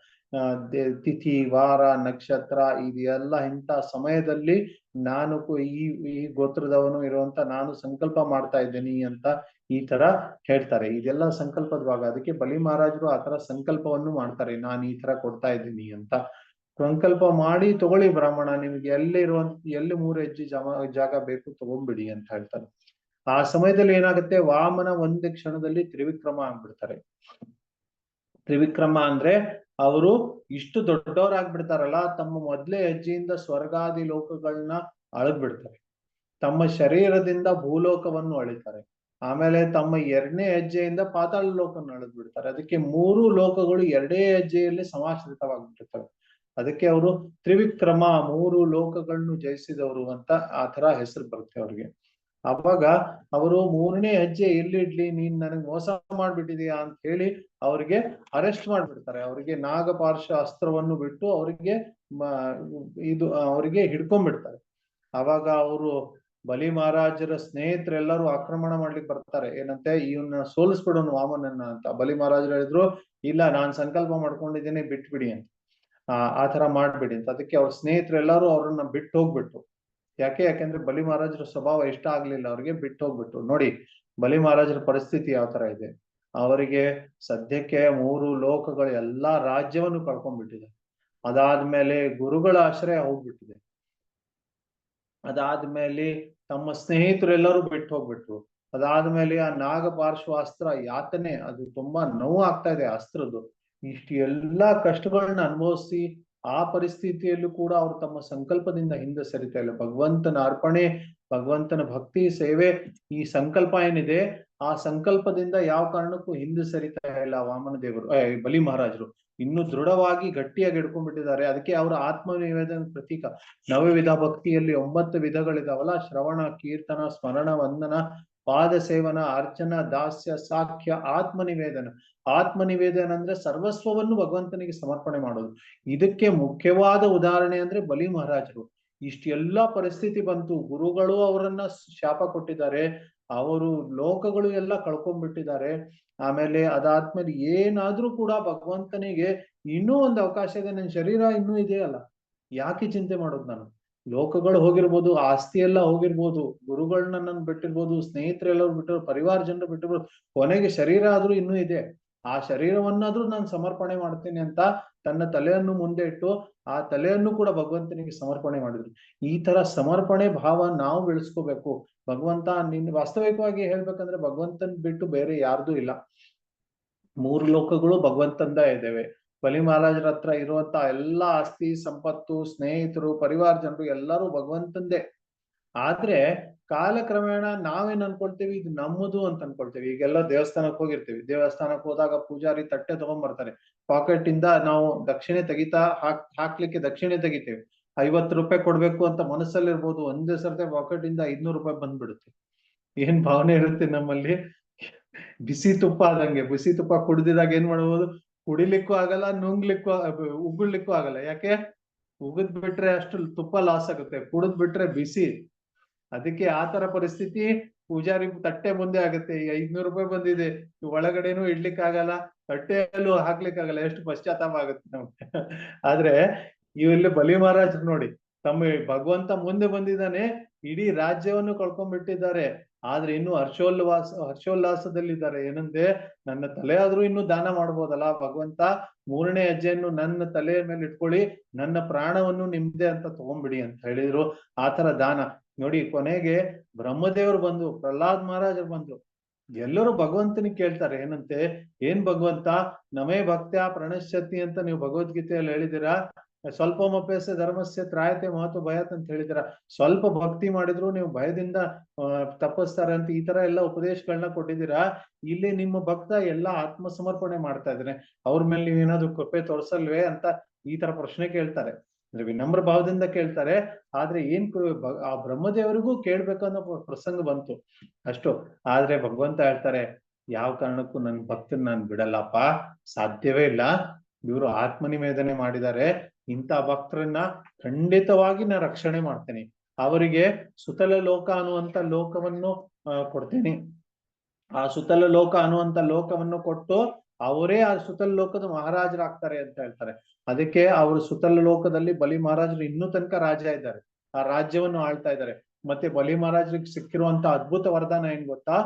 ತಿಥಿ, ವಾರ, ನಕ್ಷತ್ರ ಇದೆಲ್ಲ ಇಂಥ ಸಮಯದಲ್ಲಿ ನಾನು ಈ ಗೋತ್ರದವನು ಇರುವಂತ ನಾನು ಸಂಕಲ್ಪ ಮಾಡ್ತಾ ಇದ್ದೀನಿ ಅಂತ ಈ ತರ ಹೇಳ್ತಾರೆ. ಇದೆಲ್ಲ ಸಂಕಲ್ಪದ ಭಾಗ. ಅದಕ್ಕೆ ಬಲಿ ಮಹಾರಾಜರು ಆ ತರ ಸಂಕಲ್ಪವನ್ನು ಮಾಡ್ತಾರೆ, ನಾನು ಈ ತರ ಕೊಡ್ತಾ ಇದ್ದೀನಿ ಅಂತ. ಸಂಕಲ್ಪ ಮಾಡಿ ತಗೊಳ್ಳಿ ಬ್ರಾಹ್ಮಣ, ನಿಮ್ಗೆ ಎಲ್ಲಿ 3 ಹೆಜ್ಜೆ ಜಾಗ ಬೇಕು ತಗೊಂಡ್ಬಿಡಿ ಅಂತ ಹೇಳ್ತಾರೆ. ಆ ಸಮಯದಲ್ಲಿ ಏನಾಗುತ್ತೆ, ವಾಮನ ಒಂದೇ ಕ್ಷಣದಲ್ಲಿ ತ್ರಿವಿಕ್ರಮ ಆಗ್ಬಿಡ್ತಾರೆ. ತ್ರಿವಿಕ್ರಮ ಅಂದ್ರೆ ಅವರು ಇಷ್ಟು ದೊಡ್ಡವರಾಗ್ಬಿಡ್ತಾರಲ್ಲ, ತಮ್ಮ ಮೊದಲೇ ಹೆಜ್ಜೆಯಿಂದ ಸ್ವರ್ಗಾದಿ ಲೋಕಗಳನ್ನ ಅಳದ್ಬಿಡ್ತಾರೆ. ತಮ್ಮ ಶರೀರದಿಂದ ಭೂಲೋಕವನ್ನು ಅಳಿತಾರೆ. ಆಮೇಲೆ ತಮ್ಮ 2ನೇ ಹೆಜ್ಜೆಯಿಂದ ಪಾತಾಳ ಲೋಕವನ್ನು ಅಳೆದು ಬಿಡ್ತಾರೆ. ಅದಕ್ಕೆ 3 ಲೋಕಗಳು 2 ಹೆಜ್ಜೆಯಲ್ಲಿ ಸಮಾಶ್ರಿತವಾಗಿಬಿಡ್ತವೆ. ಅದಕ್ಕೆ ಅವರು ತ್ರಿವಿಕ್ರಮ, 3 ಲೋಕಗಳನ್ನು ಜಯಿಸಿದವರು ಅಂತ ಆ ತರ ಹೆಸರು ಬರುತ್ತೆ ಅವ್ರಿಗೆ. ಅವಾಗ ಅವರು 3ನೇ ಹೆಜ್ಜೆ ಎಲ್ಲಿಡ್ಲಿ, ನೀನ್ ನನಗ್ ಮೋಸ ಮಾಡ್ಬಿಟ್ಟಿದೀಯಾ ಅಂತ ಹೇಳಿ ಅವ್ರಿಗೆ ಅರೆಸ್ಟ್ ಮಾಡ್ಬಿಡ್ತಾರೆ. ಅವರಿಗೆ ನಾಗಪಾರ್ಶ ಅಸ್ತ್ರವನ್ನು ಬಿಟ್ಟು ಅವರಿಗೆ ಅವರಿಗೆ ಹಿಡ್ಕೊಂಡ್ಬಿಡ್ತಾರೆ. ಅವಾಗ ಅವರು ಬಲಿ ಮಹಾರಾಜರ ಸ್ನೇಹಿತರೆಲ್ಲರೂ ಆಕ್ರಮಣ ಮಾಡ್ಲಿಕ್ಕೆ ಬರ್ತಾರೆ. ಏನಂತೆ, ಇವನ್ನ ಸೋಲಿಸ್ಬಿಡೋನು ವಾಮನನ್ನ ಅಂತ. ಬಲಿ ಮಹಾರಾಜರು ಹೇಳಿದ್ರು, ಇಲ್ಲ ನಾನ್ ಸಂಕಲ್ಪ ಮಾಡ್ಕೊಂಡಿದ್ದೀನಿ, ಬಿಟ್ಬಿಡಿ ಅಂತ. ಆ ತರ ಮಾಡ್ಬಿಡಿ ಅಂತ. ಅದಕ್ಕೆ ಅವ್ರ ಸ್ನೇಹಿತರೆಲ್ಲರೂ ಅವ್ರನ್ನ ಬಿಟ್ಟು ಹೋಗ್ಬಿಟ್ರು. ಯಾಕೆಂದ್ರೆ ಬಲಿ ಮಹಾರಾಜರ ಸ್ವಭಾವ ಇಷ್ಟ ಆಗ್ಲಿಲ್ಲ ಅವ್ರಿಗೆ, ಬಿಟ್ಟು ಹೋಗ್ಬಿಟ್ಟು. ನೋಡಿ ಬಲಿ ಮಹಾರಾಜರ ಪರಿಸ್ಥಿತಿ ಯಾವ ತರ ಇದೆ. ಅವರಿಗೆ ಸದ್ಯಕ್ಕೆ 3 ಲೋಕಗಳು ಎಲ್ಲಾ ರಾಜ್ಯವನ್ನು ಕಳ್ಕೊಂಡ್ಬಿಟ್ಟಿದೆ. ಅದಾದ್ಮೇಲೆ ಗುರುಗಳ ಆಶ್ರಯ ಹೋಗ್ಬಿಟ್ಟಿದೆ. ಅದಾದ್ಮೇಲೆ ತಮ್ಮ ಸ್ನೇಹಿತರೆಲ್ಲರೂ ಬಿಟ್ಟು ಹೋಗ್ಬಿಟ್ರು. ಅದಾದ್ಮೇಲೆ ಆ ನಾಗಪಾರ್ಶ್ವ ಅಸ್ತ್ರ ಯಾತನೆ, ಅದು ತುಂಬಾ ನೋವು ಆಗ್ತಾ ಇದೆ ಅಸ್ತ್ರದ್ದು. ಇಷ್ಟು ಎಲ್ಲಾ ಕಷ್ಟಗಳನ್ನ ಅನುಭವಿಸಿ ಆ ಪರಿಸ್ಥಿತಿಯಲ್ಲೂ ಕೂಡ ಅವರು ತಮ್ಮ ಸಂಕಲ್ಪದಿಂದ ಹಿಂದೆ ಸರಿತಾ ಇಲ್ಲ. ಭಗವಂತನ ಅರ್ಪಣೆ, ಭಗವಂತನ ಭಕ್ತಿ ಸೇವೆ, ಈ ಸಂಕಲ್ಪ ಏನಿದೆ ಆ ಸಂಕಲ್ಪದಿಂದ ಯಾವ ಕಾರಣಕ್ಕೂ ಹಿಂದೆ ಸರಿತಾ ಇಲ್ಲ ವಾಮನ ದೇವರು, ಬಲಿ ಮಹಾರಾಜರು ಇನ್ನು ದೃಢವಾಗಿ ಗಟ್ಟಿಯಾಗಿ ಹಿಡ್ಕೊಂಡ್ಬಿಟ್ಟಿದ್ದಾರೆ. ಅದಕ್ಕೆ ಅವರ ಆತ್ಮನಿವೇದನ ಪ್ರತೀಕ. 9 ವಿಧ ಭಕ್ತಿಯಲ್ಲಿ 9 ವಿಧಗಳಿದಾವಲ್ಲ, ಶ್ರವಣ, ಕೀರ್ತನ, ಸ್ಮರಣ, ವಂದನ, ಪಾದ ಸೇವನ, ಅರ್ಚನ, ದಾಸ್ಯ, ಸಾಖ್ಯ, ಆತ್ಮನಿವೇದನ. ಆತ್ಮನಿವೇದನ ಅಂದ್ರೆ ಸರ್ವಸ್ವವನ್ನು ಭಗವಂತನಿಗೆ ಸಮರ್ಪಣೆ ಮಾಡೋದು. ಇದಕ್ಕೆ ಮುಖ್ಯವಾದ ಉದಾಹರಣೆ ಅಂದ್ರೆ ಬಲಿ ಮಹಾರಾಜರು. ಇಷ್ಟೆಲ್ಲಾ ಪರಿಸ್ಥಿತಿ ಬಂತು, ಗುರುಗಳು ಅವರನ್ನ ಶಾಪ ಕೊಟ್ಟಿದ್ದಾರೆ, ಅವರು ಲೋಕಗಳು ಎಲ್ಲ ಕಳ್ಕೊಂಡ್ಬಿಟ್ಟಿದ್ದಾರೆ. ಆಮೇಲೆ ಅದಾದ್ಮೇಲೆ ಏನಾದ್ರೂ ಕೂಡ ಭಗವಂತನಿಗೆ ಇನ್ನೂ ಒಂದು ಅವಕಾಶ ಇದೆ, ನನ್ನ ಶರೀರ ಇನ್ನೂ ಇದೆಯಲ್ಲ, ಯಾಕೆ ಚಿಂತೆ ಮಾಡೋದು ನಾನು? ಲೋಕಗಳು ಹೋಗಿರ್ಬೋದು, ಆಸ್ತಿ ಎಲ್ಲ ಹೋಗಿರ್ಬೋದು, ಗುರುಗಳನ್ನ ನಾನು ಬಿಟ್ಟಿರ್ಬೋದು, ಸ್ನೇಹಿತರೆಲ್ಲರೂ ಬಿಟ್ಟಿರ್ಬೋದು, ಪರಿವಾರ ಜನರು ಬಿಟ್ಟಿರ್ಬೋದು, ಕೊನೆಗೆ ಶರೀರ ಆದ್ರೂ ಇನ್ನೂ ಇದೆ. ಆ ಶರೀರವನ್ನಾದ್ರೂ ನಾನು ಸಮರ್ಪಣೆ ಮಾಡ್ತೇನೆ ಅಂತ ತನ್ನ ತಲೆಯನ್ನು ಮುಂದೆ ಇಟ್ಟು ಆ ತಲೆಯನ್ನು ಕೂಡ ಭಗವಂತನಿಗೆ ಸಮರ್ಪಣೆ ಮಾಡಿದ್ರು. ಈ ತರ ಸಮರ್ಪಣೆ ಭಾವ ನಾವು ಬೆಳೆಸ್ಕೋಬೇಕು. ಭಗವಂತ ವಾಸ್ತವಿಕವಾಗಿ ಹೇಳ್ಬೇಕಂದ್ರೆ ಭಗವಂತನ್ ಬಿಟ್ಟು ಬೇರೆ ಯಾರ್ದು ಇಲ್ಲ. 3 ಲೋಕಗಳು ಭಗವಂತಂದ ಇದ್ದೇವೆ. ಬಲಿ ಮಹಾರಾಜರ ಹತ್ರ ಇರುವಂತ ಎಲ್ಲಾ ಆಸ್ತಿ ಸಂಪತ್ತು, ಸ್ನೇಹಿತರು, ಪರಿವಾರ ಜನರು ಎಲ್ಲರೂ ಭಗವಂತಂದೇ. ಆದ್ರೆ ಕಾಲಕ್ರಮೇಣ ನಾವೇನ್ ಅನ್ಕೊಳ್ತೀವಿ, ಇದು ನಮ್ಮದು ಅಂತ ಅನ್ಕೊಳ್ತೀವಿ. ಈಗೆಲ್ಲ ದೇವಸ್ಥಾನಕ್ಕೆ ಹೋಗಿರ್ತೀವಿ, ದೇವಸ್ಥಾನಕ್ಕೆ ಹೋದಾಗ ಪೂಜಾರಿ ತಟ್ಟೆ ತಗೊಂಡ್ಬರ್ತಾರೆ. ಪಾಕೆಟ್ ಇಂದ ನಾವು ದಕ್ಷಿಣೆ ಹಾಕ್ಲಿಕ್ಕೆ ದಕ್ಷಿಣೆ ತೆಗಿತೇವೆ. 50 ರೂಪಾಯಿ ಕೊಡ್ಬೇಕು ಅಂತ ಮನಸ್ಸಲ್ಲಿರ್ಬೋದು, ಒಂದೇ ಸರ್ತಿ ಪಾಕೆಟ್ ಇಂದ 500 ರೂಪಾಯಿ ಬಂದ್ಬಿಡುತ್ತೆ. ಏನ್ ಭಾವನೆ ಇರುತ್ತೆ ನಮ್ಮಲ್ಲಿ? ಬಿಸಿ ತುಪ್ಪ ಆದಂಗೆ. ಬಿಸಿ ತುಪ್ಪ ಕುಡ್ದಿದಾಗ ಏನ್ ಮಾಡ್ಬೋದು, ಕುಡಿಲಿಕ್ಕೂ ಆಗಲ್ಲ, ಉಗುಳ್ಲಿಕ್ಕೂ ಆಗಲ್ಲ. ಯಾಕೆ? ಉಗಿದ್ ಬಿಟ್ರೆ ಅಷ್ಟು ತುಪ್ಪ ಲಾಸ್ ಆಗುತ್ತೆ, ಕುಡಿದ್ ಬಿಟ್ರೆ ಬಿಸಿ. ಅದಕ್ಕೆ ಆ ತರ ಪರಿಸ್ಥಿತಿ ಪೂಜಾರಿ ತಟ್ಟೆ ಮುಂದೆ ಆಗುತ್ತೆ. ಈಗ 500 ರೂಪಾಯಿ ಬಂದಿದೆ, ಒಳಗಡೆನೂ ಇಡ್ಲಿಕ್ಕಾಗಲ್ಲ, ತಟ್ಟೆಯಲ್ಲೂ ಹಾಕ್ಲಿಕ್ಕಾಗಲ್ಲ. ಎಷ್ಟು ಪಶ್ಚಾತ್ತಾಪ ಆಗುತ್ತೆ ನಮ್ಗೆ. ಆದ್ರೆ ಇಲ್ಲಿ ಬಲಿ ಮಹಾರಾಜರು ನೋಡಿ, ತಮ್ಮ ಭಗವಂತ ಮುಂದೆ ಬಂದಿದ್ದಾನೆ, ಇಡೀ ರಾಜ್ಯವನ್ನು ಕಳ್ಕೊಂಡ್ಬಿಟ್ಟಿದ್ದಾರೆ, ಆದ್ರೆ ಇನ್ನು ಹರ್ಷೋಲ್ಲಾಸದಲ್ಲಿದ್ದಾರೆ. ಏನಂದ್ರೆ ನನ್ನ ತಲೆ ಆದ್ರೂ ಇನ್ನು ದಾನ ಮಾಡ್ಬೋದಲ್ಲ ಭಗವಂತ, 3ನೇ ಹೆಜ್ಜೆಯನ್ನು ನನ್ನ ತಲೆಯ ಮೇಲೆ ಇಟ್ಕೊಳ್ಳಿ, ನನ್ನ ಪ್ರಾಣವನ್ನು ನಿಮ್ದೆ ಅಂತ ತಗೊಂಡ್ಬಿಡಿ ಅಂತ ಹೇಳಿದ್ರು. ಆತರ ದಾನ ನೋಡಿ. ಕೊನೆಗೆ ಬ್ರಹ್ಮದೇವರು ಬಂದು, ಪ್ರಹ್ಲಾದ್ ಮಹಾರಾಜರು ಬಂದ್ರು, ಎಲ್ಲರೂ ಭಗವಂತನಿಗೆ ಕೇಳ್ತಾರೆ ಏನಂತೆ, ಏನ್ ಭಗವಂತ ನಮೇ ಭಕ್ತ್ಯಾ ಪ್ರಣಶ್ಯತಿ ಅಂತ ನೀವು ಭಗವದ್ಗೀತೆಯಲ್ಲಿ ಹೇಳಿದಿರಾ, ಸ್ವಲ್ಪಮಪ್ಯಸ್ಯ ಧರ್ಮಸ್ಯ ತ್ರಾಯತೆ ಮಹತ್ವ ಭಯತ್ ಅಂತ ಹೇಳಿದಿರಾ, ಸ್ವಲ್ಪ ಭಕ್ತಿ ಮಾಡಿದ್ರು ನೀವು ಭಯದಿಂದ ತಪ್ಪಿಸ್ತಾರೆ ಅಂತ ಈ ತರ ಎಲ್ಲ ಉಪದೇಶಗಳನ್ನ ಕೊಟ್ಟಿದ್ದೀರಾ. ಇಲ್ಲಿ ನಿಮ್ಮ ಭಕ್ತ ಎಲ್ಲ ಆತ್ಮ ಸಮರ್ಪಣೆ ಮಾಡ್ತಾ ಇದ್ದಾನೆ, ಅವ್ರ ಮೇಲೆ ನೀವೇನಾದ್ರು ಕೃಪೆ ತೋರ್ಸಲ್ವೇ ಅಂತ ಈ ತರ ಪ್ರಶ್ನೆ ಕೇಳ್ತಾರೆ. ಅಂದ್ರೆ ವಿನಮ್ರ ಭಾವದಿಂದ ಕೇಳ್ತಾರೆ. ಆದ್ರೆ ಆ ಬ್ರಹ್ಮದೇವರಿಗೂ ಕೇಳ್ಬೇಕನ್ನೋ ಪ್ರಸಂಗ ಬಂತು ಅಷ್ಟು. ಆದ್ರೆ ಭಗವಂತ ಹೇಳ್ತಾರೆ, ಯಾವ ಕಾರಣಕ್ಕೂ ನನ್ನ ಭಕ್ತನ್ ನಾನು ಬಿಡಲ್ಲಪ್ಪ, ಸಾಧ್ಯವೇ ಇಲ್ಲ. ಇವರು ಆತ್ಮನಿವೇದನೆ ಮಾಡಿದ್ದಾರೆ, ಇಂಥ ಭಕ್ತರನ್ನ ಖಂಡಿತವಾಗಿ ನಾ ರಕ್ಷಣೆ ಮಾಡ್ತೇನೆ. ಅವರಿಗೆ ಸುತಲ ಲೋಕ ಅನ್ನುವಂತ ಲೋಕವನ್ನು ಕೊಡ್ತೇನೆ. ಆ ಸುತಲ ಲೋಕ ಅನ್ನುವಂತ ಲೋಕವನ್ನು ಕೊಟ್ಟು ಅವರೇ ಆ ಸುತಲ ಲೋಕದ ಮಹಾರಾಜರಾಗ್ತಾರೆ ಅಂತ ಹೇಳ್ತಾರೆ. ಅದಕ್ಕೆ ಅವರು ಸುತಲ ಲೋಕದಲ್ಲಿ ಬಲಿ ಮಹಾರಾಜರು ಇನ್ನೂ ತನಕ ರಾಜ ಇದ್ದಾರೆ, ಆ ರಾಜ್ಯವನ್ನು ಆಳ್ತಾ ಇದ್ದಾರೆ. ಮತ್ತೆ ಬಲಿ ಮಹಾರಾಜರಿಗೆ ಸಿಕ್ಕಿರುವಂತ ಅದ್ಭುತ ವರದಾನ ಏನ್ ಗೊತ್ತಾ,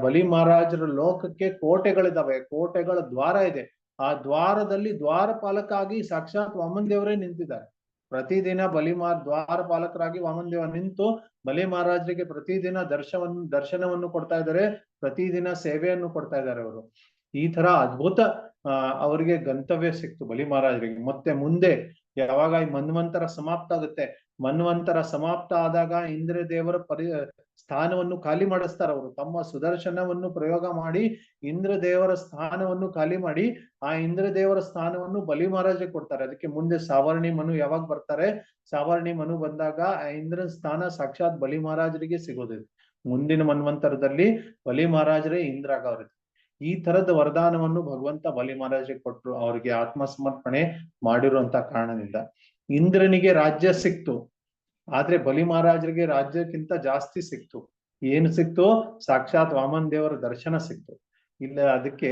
ಬಲಿ ಮಹಾರಾಜರ ಲೋಕಕ್ಕೆ ಕೋಟೆಗಳಿದಾವೆ, ಕೋಟೆಗಳ ದ್ವಾರ ಇದೆ. ಆ ದ್ವಾರದಲ್ಲಿ ದ್ವಾರಪಾಲಕಾಗಿ ಸಾಕ್ಷಾತ್ ವಾಮನ್ ದೇವರೇ ನಿಂತಿದ್ದಾರೆ. ಪ್ರತಿದಿನ ದ್ವಾರಪಾಲಕರಾಗಿ ವಾಮನ್ ದೇವ ನಿಂತು ಬಲಿ ಮಹಾರಾಜರಿಗೆ ಪ್ರತಿದಿನ ದರ್ಶನವನ್ನು ಕೊಡ್ತಾ ಇದ್ದಾರೆ, ಪ್ರತಿದಿನ ಸೇವೆಯನ್ನು ಕೊಡ್ತಾ ಇದ್ದಾರೆ ಅವರು. ಈ ತರ ಅದ್ಭುತ ಅವರಿಗೆ ಗಂತವ್ಯ ಸಿಕ್ತು ಬಲಿ ಮಹಾರಾಜರಿಗೆ. ಮತ್ತೆ ಮುಂದೆ ಯಾವಾಗ ಈ ಮನ್ವಂತರ ಸಮಾಪ್ತ ಆಗುತ್ತೆ, ಮನ್ವಂತರ ಸಮಾಪ್ತ ಆದಾಗ ಇಂದ್ರ ದೇವರ ಸ್ಥಾನವನ್ನು ಖಾಲಿ ಮಾಡಿಸ್ತಾರೆ. ಅವರು ತಮ್ಮ ಸುದರ್ಶನವನ್ನು ಪ್ರಯೋಗ ಮಾಡಿ ಇಂದ್ರ ದೇವರ ಸ್ಥಾನವನ್ನು ಖಾಲಿ ಮಾಡಿ ಆ ಇಂದ್ರ ದೇವರ ಸ್ಥಾನವನ್ನು ಬಲಿ ಮಹಾರಾಜರಿಗೆ ಕೊಡ್ತಾರೆ. ಅದಕ್ಕೆ ಮುಂದೆ ಸಾವರ್ಣಿ ಮನು ಯಾವಾಗ ಬರ್ತಾರೆ, ಸಾವರ್ಣಿ ಮನು ಬಂದಾಗ ಆ ಇಂದ್ರನ ಸ್ಥಾನ ಸಾಕ್ಷಾತ್ ಬಲಿ ಮಹಾರಾಜರಿಗೆ ಸಿಗೋದಿದೆ. ಮುಂದಿನ ಮನ್ವಂತರದಲ್ಲಿ ಬಲಿ ಮಹಾರಾಜರೇ ಇಂದ್ರ ಆಗವ್ರೆ. ಈ ತರದ ವರದಾನವನ್ನು ಭಗವಂತ ಬಲಿ ಮಹಾರಾಜರಿಗೆ ಕೊಟ್ಟರು, ಅವರಿಗೆ ಆತ್ಮಸಮರ್ಪಣೆ ಮಾಡಿರುವಂತ ಕಾರಣದಿಂದ. ಇಂದ್ರನಿಗೆ ರಾಜ್ಯ ಸಿಕ್ತು, ಆದ್ರೆ ಬಲಿ ಮಹಾರಾಜರಿಗೆ ರಾಜ್ಯಕ್ಕಿಂತ ಜಾಸ್ತಿ ಸಿಕ್ತು. ಏನು ಸಿಕ್ತು, ಸಾಕ್ಷಾತ್ ವಾಮನ್ ದೇವರ ದರ್ಶನ ಸಿಕ್ತು. ಇಲ್ಲ ಅದಕ್ಕೆ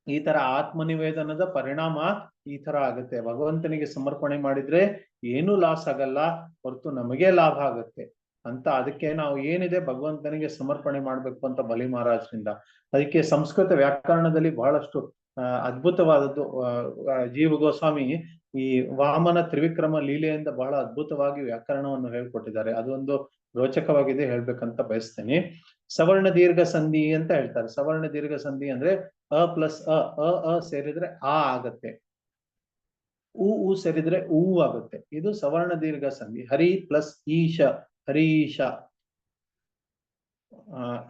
ಈ ತರ ಆತ್ಮನಿವೇದನದ ಪರಿಣಾಮ ಈ ತರ ಆಗುತ್ತೆ. ಭಗವಂತನಿಗೆ ಸಮರ್ಪಣೆ ಮಾಡಿದ್ರೆ ಏನೂ ಲಾಸ್ ಆಗಲ್ಲ, ಹೊರತು ನಮಗೆ ಲಾಭ ಆಗುತ್ತೆ ಅಂತ. ಅದಕ್ಕೆ ನಾವು ಏನಿದೆ ಭಗವಂತನಿಗೆ ಸಮರ್ಪಣೆ ಮಾಡ್ಬೇಕು ಅಂತ ಬಲಿ ಮಹಾರಾಜರಿಂದ. ಅದಕ್ಕೆ ಸಂಸ್ಕೃತ ವ್ಯಾಕರಣದಲ್ಲಿ ಬಹಳಷ್ಟು ಅದ್ಭುತವಾದದ್ದು. ಜೀವ ಗೋಸ್ವಾಮಿ ಈ ವಾಮನ ತ್ರಿವಿಕ್ರಮ ಲೀಲೆಯಿಂದ ಬಹಳ ಅದ್ಭುತವಾಗಿ ವ್ಯಾಕರಣವನ್ನು ಹೇಳ್ಕೊಟ್ಟಿದ್ದಾರೆ. ಅದೊಂದು ರೋಚಕವಾಗಿದೆ, ಹೇಳ್ಬೇಕಂತ ಬಯಸ್ತೇನೆ. ಸವರ್ಣ ದೀರ್ಘ ಸಂಧಿ ಅಂತ ಹೇಳ್ತಾರೆ. ಸವರ್ಣ ದೀರ್ಘ ಸಂಧಿ ಅಂದ್ರೆ ಅ ಪ್ಲಸ್ ಅ ಸೇರಿದ್ರೆ ಆ ಆಗತ್ತೆ, ಉ ಸೇರಿದ್ರೆ ಊ ಆಗುತ್ತೆ. ಇದು ಸವರ್ಣ ದೀರ್ಘ ಸಂಧಿ. ಹರಿ ಪ್ಲಸ್ ಈಶ, ಹರೀಶ,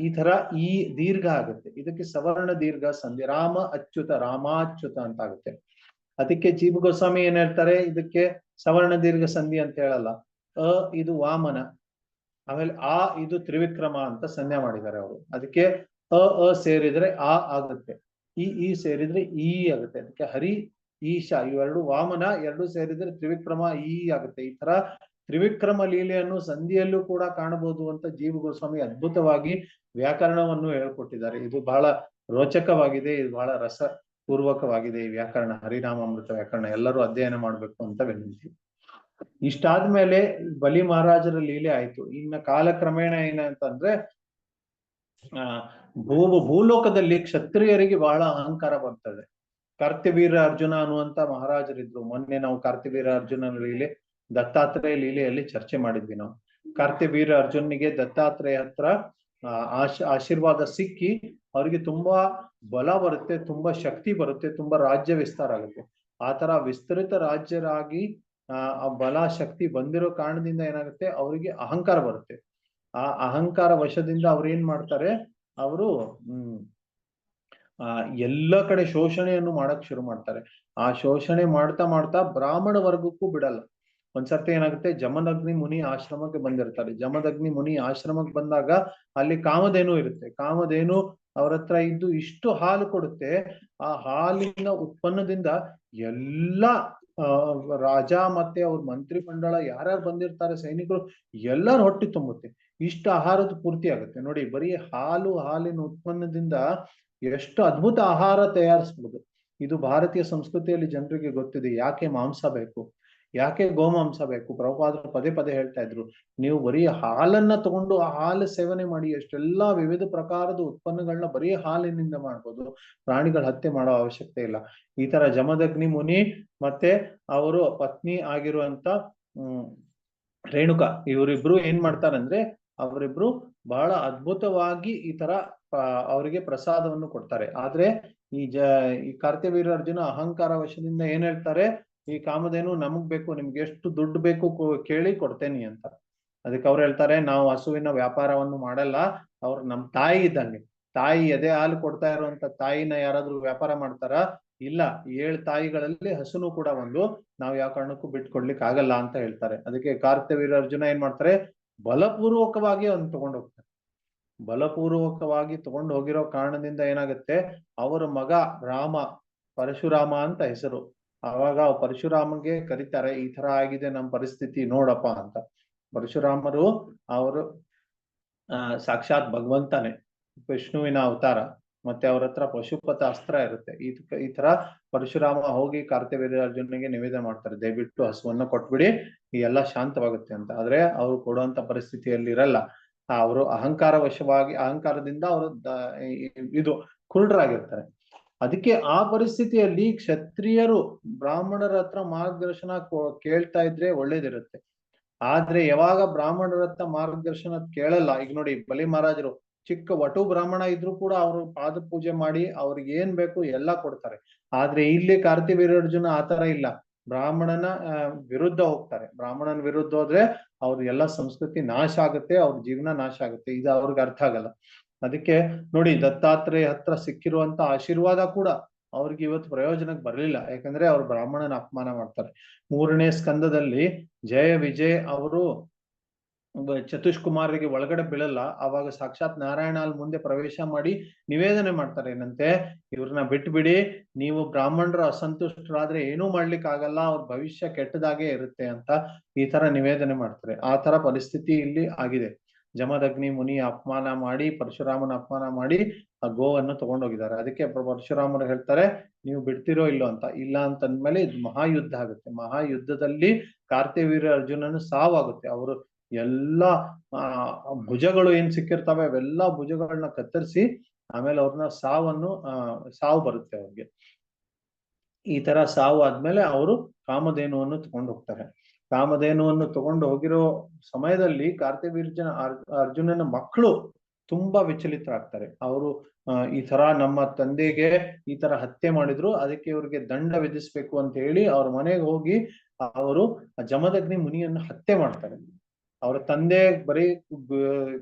ಈ ತರ ಈ ದೀರ್ಘ ಆಗುತ್ತೆ, ಇದಕ್ಕೆ ಸವರ್ಣ ದೀರ್ಘ ಸಂಧಿ. ರಾಮ ಅಚ್ಯುತ, ರಾಮಾಚ್ಯುತ ಅಂತ ಆಗುತ್ತೆ. ಅದಕ್ಕೆ ಜೀವ ಗೋಸ್ವಾಮಿ ಏನ್ ಹೇಳ್ತಾರೆ, ಇದಕ್ಕೆ ಸವರ್ಣ ದೀರ್ಘ ಸಂಧಿ ಅಂತ ಹೇಳಲ್ಲ. ಅ ಇದು ವಾಮನ, ಆಮೇಲೆ ಆ ಇದು ತ್ರಿವಿಕ್ರಮ ಅಂತ ಸಂಜ್ಞೆ ಮಾಡಿದ್ದಾರೆ ಅವರು. ಅದಕ್ಕೆ ಅ ಸೇರಿದ್ರೆ ಆ ಆಗುತ್ತೆ, ಈ ಸೇರಿದ್ರೆ ಈ ಆಗುತ್ತೆ. ಅದಕ್ಕೆ ಹರಿ ಈಶ ಇವೆರಡು ವಾಮನ, ಎರಡು ಸೇರಿದ್ರೆ ತ್ರಿವಿಕ್ರಮ ಈ ಆಗುತ್ತೆ. ಈ ತರ ತ್ರಿವಿಕ್ರಮ ಲೀಲೆಯನ್ನು ಸಂಧಿಯಲ್ಲೂ ಕೂಡ ಕಾಣಬಹುದು ಅಂತ ಜೀವ ಗೋಸ್ವಾಮಿ ಅದ್ಭುತವಾಗಿ ವ್ಯಾಕರಣವನ್ನು ಹೇಳ್ಕೊಟ್ಟಿದ್ದಾರೆ. ಇದು ಬಹಳ ರೋಚಕವಾಗಿದೆ, ಇದು ಬಹಳ ರಸಪೂರ್ವಕವಾಗಿದೆ ಈ ವ್ಯಾಕರಣ, ಹರಿನಾಮಾಮೃತ ವ್ಯಾಕರಣ. ಎಲ್ಲರೂ ಅಧ್ಯಯನ ಮಾಡ್ಬೇಕು ಅಂತ ವಿನಂತಿ. ಇಷ್ಟಾದ್ಮೇಲೆ ಬಲಿ ಮಹಾರಾಜರ ಲೀಲೆ ಆಯ್ತು. ಇನ್ನ ಕಾಲಕ್ರಮೇಣ ಏನಂತಂದ್ರೆ ಭೂಲೋಕದಲ್ಲಿ ಕ್ಷತ್ರಿಯರಿಗೆ ಬಹಳ ಅಹಂಕಾರ ಬರ್ತದೆ. ಕಾರ್ತಿವೀರ ಅರ್ಜುನ ಅನ್ನುವಂತ ಮಹಾರಾಜರಿದ್ರು. ಮೊನ್ನೆ ನಾವು ಕಾರ್ತಿವೀರ ಅರ್ಜುನನ ಲೀಲೆ, ದತ್ತಾತ್ರೇಯ ಲೀಲೆಯಲ್ಲಿ ಚರ್ಚೆ ಮಾಡಿದ್ವಿ ನಾವು. ಕಾರ್ತಿವೀರ ಅರ್ಜುನಿಗೆ ದತ್ತಾತ್ರೇಯ ಹತ್ರ ಆಶೀರ್ವಾದ ಸಿಕ್ಕಿ ಅವರಿಗೆ ತುಂಬಾ ಬಲ ಬರುತ್ತೆ, ತುಂಬಾ ಶಕ್ತಿ ಬರುತ್ತೆ, ತುಂಬಾ ರಾಜ್ಯ ವಿಸ್ತಾರ ಆಗುತ್ತೆ. ಆ ತರ ವಿಸ್ತೃತ ರಾಜ್ಯರಾಗಿ ಆ ಬಲ ಶಕ್ತಿ ಬಂದಿರೋ ಕಾರಣದಿಂದ ಏನಾಗುತ್ತೆ, ಅವರಿಗೆ ಅಹಂಕಾರ ಬರುತ್ತೆ. ಆ ಅಹಂಕಾರ ವಶದಿಂದ ಅವ್ರು ಏನ್ ಮಾಡ್ತಾರೆ, ಅವರು ಎಲ್ಲ ಕಡೆ ಶೋಷಣೆಯನ್ನು ಮಾಡಕ್ ಶುರು ಮಾಡ್ತಾರೆ. ಆ ಶೋಷಣೆ ಮಾಡ್ತಾ ಮಾಡ್ತಾ ಬ್ರಾಹ್ಮಣ ವರ್ಗಕ್ಕೂ ಬಿಡಲ್ಲ. ಒಂದ್ಸರ್ತಿ ಏನಾಗುತ್ತೆ, ಜಮದಗ್ನಿ ಮುನಿ ಆಶ್ರಮಕ್ಕೆ ಬಂದಿರ್ತಾರೆ. ಜಮದಗ್ನಿ ಮುನಿ ಆಶ್ರಮಕ್ಕೆ ಬಂದಾಗ ಅಲ್ಲಿ ಕಾಮಧೇನು ಇರುತ್ತೆ. ಕಾಮಧೇನು ಅವ್ರ ಹತ್ರ ಇದ್ದು ಇಷ್ಟು ಹಾಲು ಕೊಡುತ್ತೆ. ಆ ಹಾಲಿನ ಉತ್ಪನ್ನದಿಂದ ಎಲ್ಲ ರಾಜ ಮತ್ತೆ ಅವ್ರ ಮಂತ್ರಿ ಮಂಡಳ ಯಾರ್ಯಾರು ಬಂದಿರ್ತಾರೆ, ಸೈನಿಕರು, ಎಲ್ಲರ ಹೊಟ್ಟೆ ತುಂಬುತ್ತೆ. ಇಷ್ಟು ಆಹಾರದ ಪೂರ್ತಿ ಆಗುತ್ತೆ ನೋಡಿ. ಬರೀ ಹಾಲಿನ ಉತ್ಪನ್ನದಿಂದ ಎಷ್ಟು ಅದ್ಭುತ ಆಹಾರ ತಯಾರಿಸ್ಬೋದು. ಇದು ಭಾರತೀಯ ಸಂಸ್ಕೃತಿಯಲ್ಲಿ ಜನರಿಗೆ ಗೊತ್ತಿದೆ. ಯಾಕೆ ಮಾಂಸ ಬೇಕು, ಯಾಕೆ ಗೋಮಾಂಸ ಬೇಕು. ಪ್ರಭುಪಾದರು ಪದೇ ಪದೇ ಹೇಳ್ತಾ ಇದ್ರು, ನೀವು ಬರೀ ಹಾಲನ್ನ ತಗೊಂಡು ಆ ಹಾಲು ಸೇವನೆ ಮಾಡಿ ಎಷ್ಟೆಲ್ಲಾ ವಿವಿಧ ಪ್ರಕಾರದ ಉತ್ಪನ್ನಗಳನ್ನ ಬರೀ ಹಾಲಿನಿಂದ ಮಾಡ್ಬೋದು, ಪ್ರಾಣಿಗಳ ಹತ್ಯೆ ಮಾಡೋ ಅವಶ್ಯಕತೆ ಇಲ್ಲ. ಈ ತರ ಜಮದಗ್ನಿ ಮುನಿ ಮತ್ತೆ ಅವರು ಪತ್ನಿ ಆಗಿರುವಂತ ರೇಣುಕಾ, ಇವರಿಬ್ರು ಏನ್ ಮಾಡ್ತಾರಂದ್ರೆ ಅವರಿಬ್ರು ಬಹಳ ಅದ್ಭುತವಾಗಿ ಈ ತರ ಅವರಿಗೆ ಪ್ರಸಾದವನ್ನು ಕೊಡ್ತಾರೆ. ಆದ್ರೆ ಈ ಕಾರ್ತ್ಯವೀರ್ಯ ಅರ್ಜುನ ಅಹಂಕಾರ ವಶದಿಂದ ಏನ್ ಹೇಳ್ತಾರೆ, ಈ ಕಾಮಧೇನು ನಮಗ್ ಬೇಕು, ನಿಮ್ಗೆ ಎಷ್ಟು ದುಡ್ಡು ಬೇಕು ಕೇಳಿ ಕೊಡ್ತೇನಿ ಅಂತ. ಅದಕ್ಕೆ ಅವ್ರು ಹೇಳ್ತಾರೆ, ನಾವು ಹಸುವಿನ ವ್ಯಾಪಾರವನ್ನು ಮಾಡಲ್ಲ, ಅವ್ರು ನಮ್ ತಾಯಿ ಇದ್ದಂಗೆ. ತಾಯಿ ಎದೆ ಹಾಲು ಕೊಡ್ತಾ ಇರುವಂತ ತಾಯಿನ ಯಾರಾದ್ರೂ ವ್ಯಾಪಾರ ಮಾಡ್ತಾರ? ಇಲ್ಲ. 7 ತಾಯಿಗಳಲ್ಲಿ ಹಸುನು ಕೂಡ ಒಂದು, ನಾವು ಯಾವ ಕಾರಣಕ್ಕೂ ಬಿಟ್ಕೊಡ್ಲಿಕ್ಕೆ ಆಗಲ್ಲ ಅಂತ ಹೇಳ್ತಾರೆ. ಅದಕ್ಕೆ ಕಾರ್ತ್ಯವೀರ್ಯ ಅರ್ಜುನ ಏನ್ ಮಾಡ್ತಾರೆ, ಬಲಪೂರ್ವಕವಾಗಿ ಅವ್ನು ತಗೊಂಡು ಹೋಗ್ತಾರೆ. ಬಲಪೂರ್ವಕವಾಗಿ ತಗೊಂಡು ಹೋಗಿರೋ ಕಾರಣದಿಂದ ಏನಾಗುತ್ತೆ, ಅವರ ಮಗ ರಾಮ, ಪರಶುರಾಮ ಅಂತ ಹೆಸರು. ಅವಾಗ ಪರಶುರಾಮಗೆ ಕರೀತಾರೆ, ಈ ತರ ಆಗಿದೆ ನಮ್ ಪರಿಸ್ಥಿತಿ ನೋಡಪ್ಪ ಅಂತ. ಪರಶುರಾಮರು ಅವರು ಸಾಕ್ಷಾತ್ ಭಗವಂತನೇ, ವಿಷ್ಣುವಿನ ಅವತಾರ. ಮತ್ತೆ ಅವ್ರ ಹತ್ರ ಪಶುಪತ ಅಸ್ತ್ರ ಇರುತ್ತೆ. ಈ ತರ ಪರಶುರಾಮ ಹೋಗಿ ಕಾರ್ತ್ಯವೀರ್ಯ ಅರ್ಜುನಿಗೆ ನಿವೇದನೆ ಮಾಡ್ತಾರೆ, ದಯವಿಟ್ಟು ಹಸುವನ್ನ ಕೊಟ್ಬಿಡಿ, ಈ ಎಲ್ಲ ಶಾಂತವಾಗುತ್ತೆ ಅಂತ. ಆದ್ರೆ ಅವ್ರು ಕೊಡುವಂತ ಪರಿಸ್ಥಿತಿಯಲ್ಲಿ ಇರಲ್ಲ. ಅವರು ಅಹಂಕಾರದಿಂದ ಅವರು ಇದು ಕುರುಡರಾಗಿರ್ತಾರೆ. ಅದಕ್ಕೆ ಆ ಪರಿಸ್ಥಿತಿಯಲ್ಲಿ ಕ್ಷತ್ರಿಯರು ಬ್ರಾಹ್ಮಣರ ಹತ್ರ ಮಾರ್ಗದರ್ಶನ ಕೇಳ್ತಾ ಇದ್ರೆ ಒಳ್ಳೇದಿರುತ್ತೆ. ಆದ್ರೆ ಯಾವಾಗ ಬ್ರಾಹ್ಮಣರ ಹತ್ರ ಮಾರ್ಗದರ್ಶನ ಕೇಳಲ್ಲ, ಈಗ ನೋಡಿ ಬಲಿ ಮಹಾರಾಜರು ಚಿಕ್ಕ ವಟು ಬ್ರಾಹ್ಮಣ ಇದ್ರು ಕೂಡ ಅವರು ಪಾದ ಪೂಜೆ ಮಾಡಿ ಅವ್ರಿಗೆ ಏನ್ ಬೇಕು ಎಲ್ಲ ಕೊಡ್ತಾರೆ. ಆದ್ರೆ ಇಲ್ಲಿ ಕಾರ್ತ್ಯವೀರ್ಯ ಅರ್ಜುನ ಆತರ ಇಲ್ಲ, ಬ್ರಾಹ್ಮಣನ ವಿರುದ್ಧ ಹೋಗ್ತಾರೆ. ಬ್ರಾಹ್ಮಣನ ವಿರುದ್ಧ ಹೋದ್ರೆ ಅವ್ರ ಎಲ್ಲ ಸಂಸ್ಕೃತಿ ನಾಶ ಆಗುತ್ತೆ, ಅವ್ರ ಜೀವನ ನಾಶ ಆಗುತ್ತೆ. ಇದು ಅವ್ರಿಗೆ ಅರ್ಥ ಆಗಲ್ಲ. ಅದಕ್ಕೆ ನೋಡಿ, ದತ್ತಾತ್ರೇಯ ಹತ್ರ ಸಿಕ್ಕಿರುವಂತ ಆಶೀರ್ವಾದ ಕೂಡ ಅವ್ರಿಗೆ ಇವತ್ತು ಪ್ರಯೋಜನಕ್ಕೆ ಬರಲಿಲ್ಲ. ಯಾಕಂದ್ರೆ ಅವ್ರು ಬ್ರಾಹ್ಮಣನ ಅಪಮಾನ ಮಾಡ್ತಾರೆ. 3ನೇ ಸ್ಕಂದದಲ್ಲಿ ಜಯ ವಿಜಯ್ ಅವರು ಚತುಷ್ಕುಮಾರಿಗೆ ಒಳಗಡೆ ಬೀಳಲ್ಲ. ಅವಾಗ ಸಾಕ್ಷಾತ್ ನಾರಾಯಣ ಅಲ್ಲಿ ಮುಂದೆ ಪ್ರವೇಶ ಮಾಡಿ ನಿವೇದನೆ ಮಾಡ್ತಾರೆ, ಏನಂತೆ, ಇವ್ರನ್ನ ಬಿಟ್ಬಿಡಿ, ನೀವು ಬ್ರಾಹ್ಮಣರು ಅಸಂತುಷ್ಟರಾದ್ರೆ ಏನೂ ಮಾಡ್ಲಿಕ್ಕೆ ಆಗಲ್ಲ, ಅವ್ರ ಭವಿಷ್ಯ ಕೆಟ್ಟದಾಗೆ ಇರುತ್ತೆ ಅಂತ ಈ ತರ ನಿವೇದನೆ ಮಾಡ್ತಾರೆ. ಆ ತರ ಪರಿಸ್ಥಿತಿ ಇಲ್ಲಿ ಆಗಿದೆ. ಜಮದಗ್ನಿ ಮುನಿ ಅಪಮಾನ ಮಾಡಿ, ಪರಶುರಾಮನ ಅಪಮಾನ ಮಾಡಿ ಆ ಗೋವನ್ನು ತಗೊಂಡೋಗಿದ್ದಾರೆ. ಅದಕ್ಕೆ ಪರಶುರಾಮರು ಹೇಳ್ತಾರೆ, ನೀವು ಬಿಡ್ತಿರೋ ಇಲ್ಲೋ ಅಂತ. ಇಲ್ಲ ಅಂತಂದ್ಮೇಲೆ ಇದು ಮಹಾಯುದ್ಧ ಆಗುತ್ತೆ. ಮಹಾಯುದ್ಧದಲ್ಲಿ ಕಾರ್ತ್ಯವೀರ್ಯ ಅರ್ಜುನನ ಸಾವಾಗುತ್ತೆ. ಅವರು ಎಲ್ಲಾ ಭುಜಗಳು ಏನ್ ಸಿಕ್ಕಿರ್ತವೆ ಅವೆಲ್ಲಾ ಭುಜಗಳನ್ನ ಕತ್ತರಿಸಿ ಆಮೇಲೆ ಅವ್ರನ್ನ ಸಾವು ಬರುತ್ತೆ ಅವ್ರಿಗೆ. ಈ ತರ ಸಾವು ಆದ್ಮೇಲೆ ಅವರು ಕಾಮಧೇನುವನ್ನು ತಗೊಂಡು ಹೋಗ್ತಾರೆ. ಕಾಮಧೇನುವನ್ನು ತಗೊಂಡು ಹೋಗಿರೋ ಸಮಯದಲ್ಲಿ ಕಾರ್ತ್ಯವೀರ್ಯ ಅರ್ಜುನನ ಮಕ್ಕಳು ತುಂಬಾ ವಿಚಲಿತರಾಗ್ತಾರೆ. ಅವರು ಈ ತರ ನಮ್ಮ ತಂದೆಗೆ ಈ ತರ ಹತ್ಯೆ ಮಾಡಿದ್ರು, ಅದಕ್ಕೆ ಇವ್ರಿಗೆ ದಂಡ ವಿಧಿಸ್ಬೇಕು ಅಂತ ಹೇಳಿ ಅವ್ರ ಮನೆಗೆ ಹೋಗಿ ಅವರು ಜಮದಗ್ನಿ ಮುನಿಯನ್ನು ಹತ್ಯೆ ಮಾಡ್ತಾರೆ. ಅವ್ರ ತಂದೆ ಬರೀ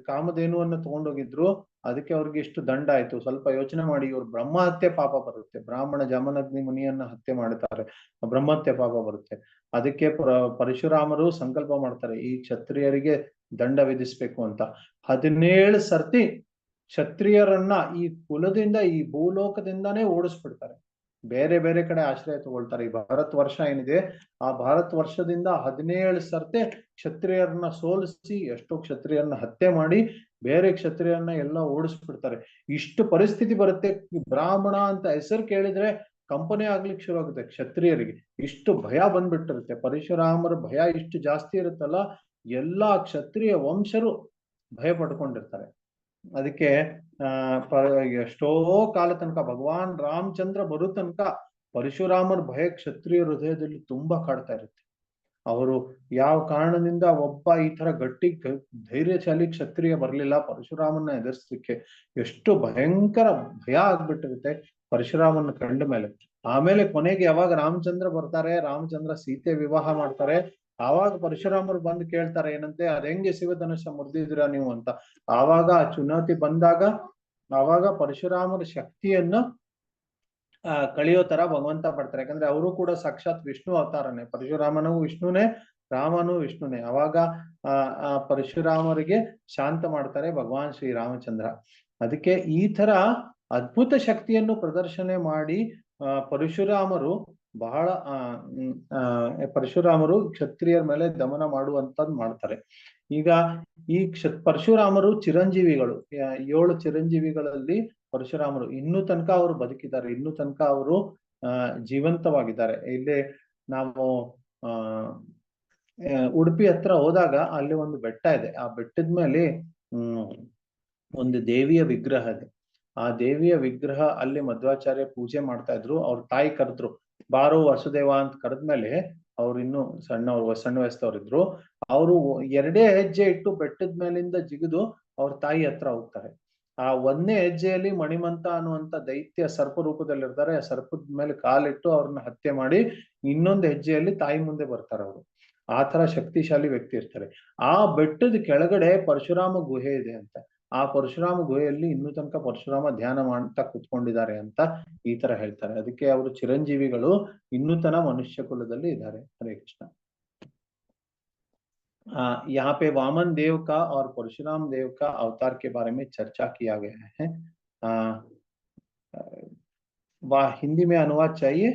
ಕಾಮಧೇನುವನ್ನು ತಗೊಂಡೋಗಿದ್ರು, ಅದಕ್ಕೆ ಅವ್ರಿಗೆ ಇಷ್ಟು ದಂಡ ಆಯ್ತು. ಸ್ವಲ್ಪ ಯೋಚನೆ ಮಾಡಿ, ಇವ್ರು ಬ್ರಹ್ಮ ಹತ್ಯೆ ಪಾಪ ಬರುತ್ತೆ. ಬ್ರಾಹ್ಮಣ ಜಮದಗ್ನಿ ಮುನಿಯನ್ನ ಹತ್ಯೆ ಮಾಡ್ತಾರೆ, ಬ್ರಹ್ಮಹತ್ಯೆ ಪಾಪ ಬರುತ್ತೆ. ಅದಕ್ಕೆ ಪರಶುರಾಮರು ಸಂಕಲ್ಪ ಮಾಡ್ತಾರೆ, ಈ ಕ್ಷತ್ರಿಯರಿಗೆ ದಂಡ ವಿಧಿಸ್ಬೇಕು ಅಂತ. 17 ಸರ್ತಿ ಕ್ಷತ್ರಿಯರನ್ನ ಈ ಕುಲದಿಂದ, ಈ ಭೂಲೋಕದಿಂದಾನೇ ಓಡಿಸ್ಬಿಡ್ತಾರೆ. ಬೇರೆ ಬೇರೆ ಕಡೆ ಆಶ್ರಯ ತಗೊಳ್ತಾರೆ. ಈ ಭಾರತ ವರ್ಷ ಏನಿದೆ, ಆ ಭಾರತ ವರ್ಷದಿಂದ 17 ಸರ್ತಿ ಕ್ಷತ್ರಿಯರನ್ನ ಸೋಲಿಸಿ, ಎಷ್ಟೋ ಕ್ಷತ್ರಿಯರನ್ನ ಹತ್ಯೆ ಮಾಡಿ ಬೇರೆ ಕ್ಷತ್ರಿಯರನ್ನ ಎಲ್ಲ ಓಡಿಸ್ಬಿಡ್ತಾರೆ. ಇಷ್ಟು ಪರಿಸ್ಥಿತಿ ಬರುತ್ತೆ. ಬ್ರಾಹ್ಮಣ ಅಂತ ಹೆಸರು ಕೇಳಿದ್ರೆ ಕಂಪನಿ ಆಗ್ಲಿಕ್ಕೆ ಶುರು ಆಗುತ್ತೆ ಕ್ಷತ್ರಿಯರಿಗೆ. ಇಷ್ಟು ಭಯ ಬಂದ್ಬಿಟ್ಟಿರುತ್ತೆ. ಪರಶುರಾಮರ ಭಯ ಇಷ್ಟು ಜಾಸ್ತಿ ಇರುತ್ತಲ್ಲ, ಎಲ್ಲಾ ಕ್ಷತ್ರಿಯ ವಂಶರು ಭಯ ಪಡ್ಕೊಂಡಿರ್ತಾರೆ. ಅದಕ್ಕೆ ಎಷ್ಟೋ ಕಾಲ ತನಕ ಭಗವಾನ್ ರಾಮಚಂದ್ರ ಬರೋ ತನಕ ಪರಶುರಾಮರ ಭಯ ಕ್ಷತ್ರಿಯ ಹೃದಯದಲ್ಲಿ ತುಂಬಾ ಕಾಡ್ತಾ ಇರುತ್ತೆ. ಅವರು ಯಾವ ಕಾರಣದಿಂದ ಒಬ್ಬ ಈ ತರ ಗಟ್ಟಿ ಧೈರ್ಯಶಾಲಿ ಕ್ಷತ್ರಿಯ ಬರ್ಲಿಲ್ಲ ಪರಶುರಾಮನ್ನ ಎದುರಿಸ್ಲಿಕ್ಕೆ. ಎಷ್ಟು ಭಯಂಕರ ಭಯ ಆಗ್ಬಿಟ್ಟಿರುತ್ತೆ ಪರಶುರಾಮನ ಕಂಡ ಮೇಲೆ. ಆಮೇಲೆ ಕೊನೆಗೆ ಯಾವಾಗ ರಾಮಚಂದ್ರ ಬರ್ತಾರೆ, ರಾಮಚಂದ್ರ ಸೀತೆ ವಿವಾಹ ಮಾಡ್ತಾರೆ, ಆವಾಗ ಪರಶುರಾಮರು ಬಂದು ಕೇಳ್ತಾರೆ, ಏನಂತೆ, ಅದ್ ಹೆಂಗೆ ಶಿವಧನುಷ ಮುರಿದಿದ್ದೀರಾ ನೀವು ಅಂತ. ಆವಾಗ ಆ ಚುನೌತಿ ಬಂದಾಗ ಆವಾಗ ಪರಶುರಾಮರ ಶಕ್ತಿಯನ್ನ ಕಳಿಯೋ ತರ ಭಗವಂತ ಪಡ್ತಾರೆ. ಯಾಕಂದ್ರೆ ಅವರು ಕೂಡ ಸಾಕ್ಷಾತ್ ವಿಷ್ಣು ಅವತಾರನೇ. ಪರಶುರಾಮನೂ ವಿಷ್ಣುನೇ, ರಾಮನು ವಿಷ್ಣುನೇ. ಅವಾಗ ಪರಶುರಾಮರಿಗೆ ಶಾಂತ ಮಾಡ್ತಾರೆ ಭಗವಾನ್ ಶ್ರೀ ರಾಮಚಂದ್ರ. ಅದಕ್ಕೆ ಈ ತರ ಅದ್ಭುತ ಶಕ್ತಿಯನ್ನು ಪ್ರದರ್ಶನ ಮಾಡಿ ಪರಶುರಾಮರು ಬಹಳ ಪರಶುರಾಮರು ಕ್ಷತ್ರಿಯರ ಮೇಲೆ ದಮನ ಮಾಡುವಂತದ್ ಮಾಡ್ತಾರೆ. ಈಗ ಈ ಪರಶುರಾಮರು ಚಿರಂಜೀವಿಗಳು, 7 ಚಿರಂಜೀವಿಗಳಲ್ಲಿ ಪರಶುರಾಮರು ಇನ್ನೂ ತನಕ ಅವರು ಬದುಕಿದ್ದಾರೆ, ಇನ್ನೂ ತನಕ ಅವರು ಜೀವಂತವಾಗಿದ್ದಾರೆ. ಇಲ್ಲಿ ನಾವು ಉಡುಪಿ ಹತ್ರ ಹೋದಾಗ ಅಲ್ಲಿ ಒಂದು ಬೆಟ್ಟ ಇದೆ. ಆ ಬೆಟ್ಟದ ಮೇಲೆ ಒಂದು ದೇವಿಯ ವಿಗ್ರಹ ಇದೆ. ಆ ದೇವಿಯ ವಿಗ್ರಹ ಅಲ್ಲಿ ಮಧ್ವಾಚಾರ್ಯ ಪೂಜೆ ಮಾಡ್ತಾ ಇದ್ರು. ಅವ್ರ ತಾಯಿ ಕರೆದ್ರು, ಬಾರೋ ವಸುದೇವ ಅಂತ ಕರೆದ್ಮೇಲೆ ಅವ್ರು ಇನ್ನು ಸಣ್ಣ ವಯಸ್ಸವ್ರಿದ್ರು. ಅವರು 2 ಹೆಜ್ಜೆ ಇಟ್ಟು ಬೆಟ್ಟದ ಮೇಲಿಂದ ಜಿಗಿದು ಅವ್ರ ತಾಯಿ ಹತ್ರ ಹೋಗ್ತಾರೆ. ಆ 1ನೇ ಹೆಜ್ಜೆಯಲ್ಲಿ ಮಣಿಮಂತ ಅನ್ನುವಂತ ದೈತ್ಯ ಸರ್ಪ ರೂಪದಲ್ಲಿರ್ತಾರೆ. ಆ ಸರ್ಪದ ಮೇಲೆ ಕಾಲಿಟ್ಟು ಅವ್ರನ್ನ ಹತ್ಯೆ ಮಾಡಿ ಇನ್ನೊಂದು ಹೆಜ್ಜೆಯಲ್ಲಿ ತಾಯಿ ಮುಂದೆ ಬರ್ತಾರೆ ಅವರು. ಆ ತರ ಶಕ್ತಿಶಾಲಿ ವ್ಯಕ್ತಿ ಇರ್ತಾರೆ. ಆ ಬೆಟ್ಟದ ಕೆಳಗಡೆ ಪರಶುರಾಮ ಗುಹೆ ಇದೆ ಅಂತ. ಆ ಪರಶುರಾಮ ಗುಹೆಯಲ್ಲಿ ಇನ್ನೂ ತನಕ ಪರಶುರಾಮ ಧ್ಯಾನ ಮಾಡ್ತಾ ಕುತ್ಕೊಂಡಿದ್ದಾರೆ ಅಂತ ಈ ತರ ಹೇಳ್ತಾರೆ. ಅದಕ್ಕೆ ಅವರು ಚಿರಂಜೀವಿಗಳು, ಇನ್ನೂ ತನ ಮನುಷ್ಯ ಕುಲದಲ್ಲಿ ಇದ್ದಾರೆ. ಹರೇ ಕೃಷ್ಣ. यहाँ पे वामन देव का और परशुराम देव का अवतार के बारे में चर्चा किया गया है। हिंदी में अनुवाद चाहिए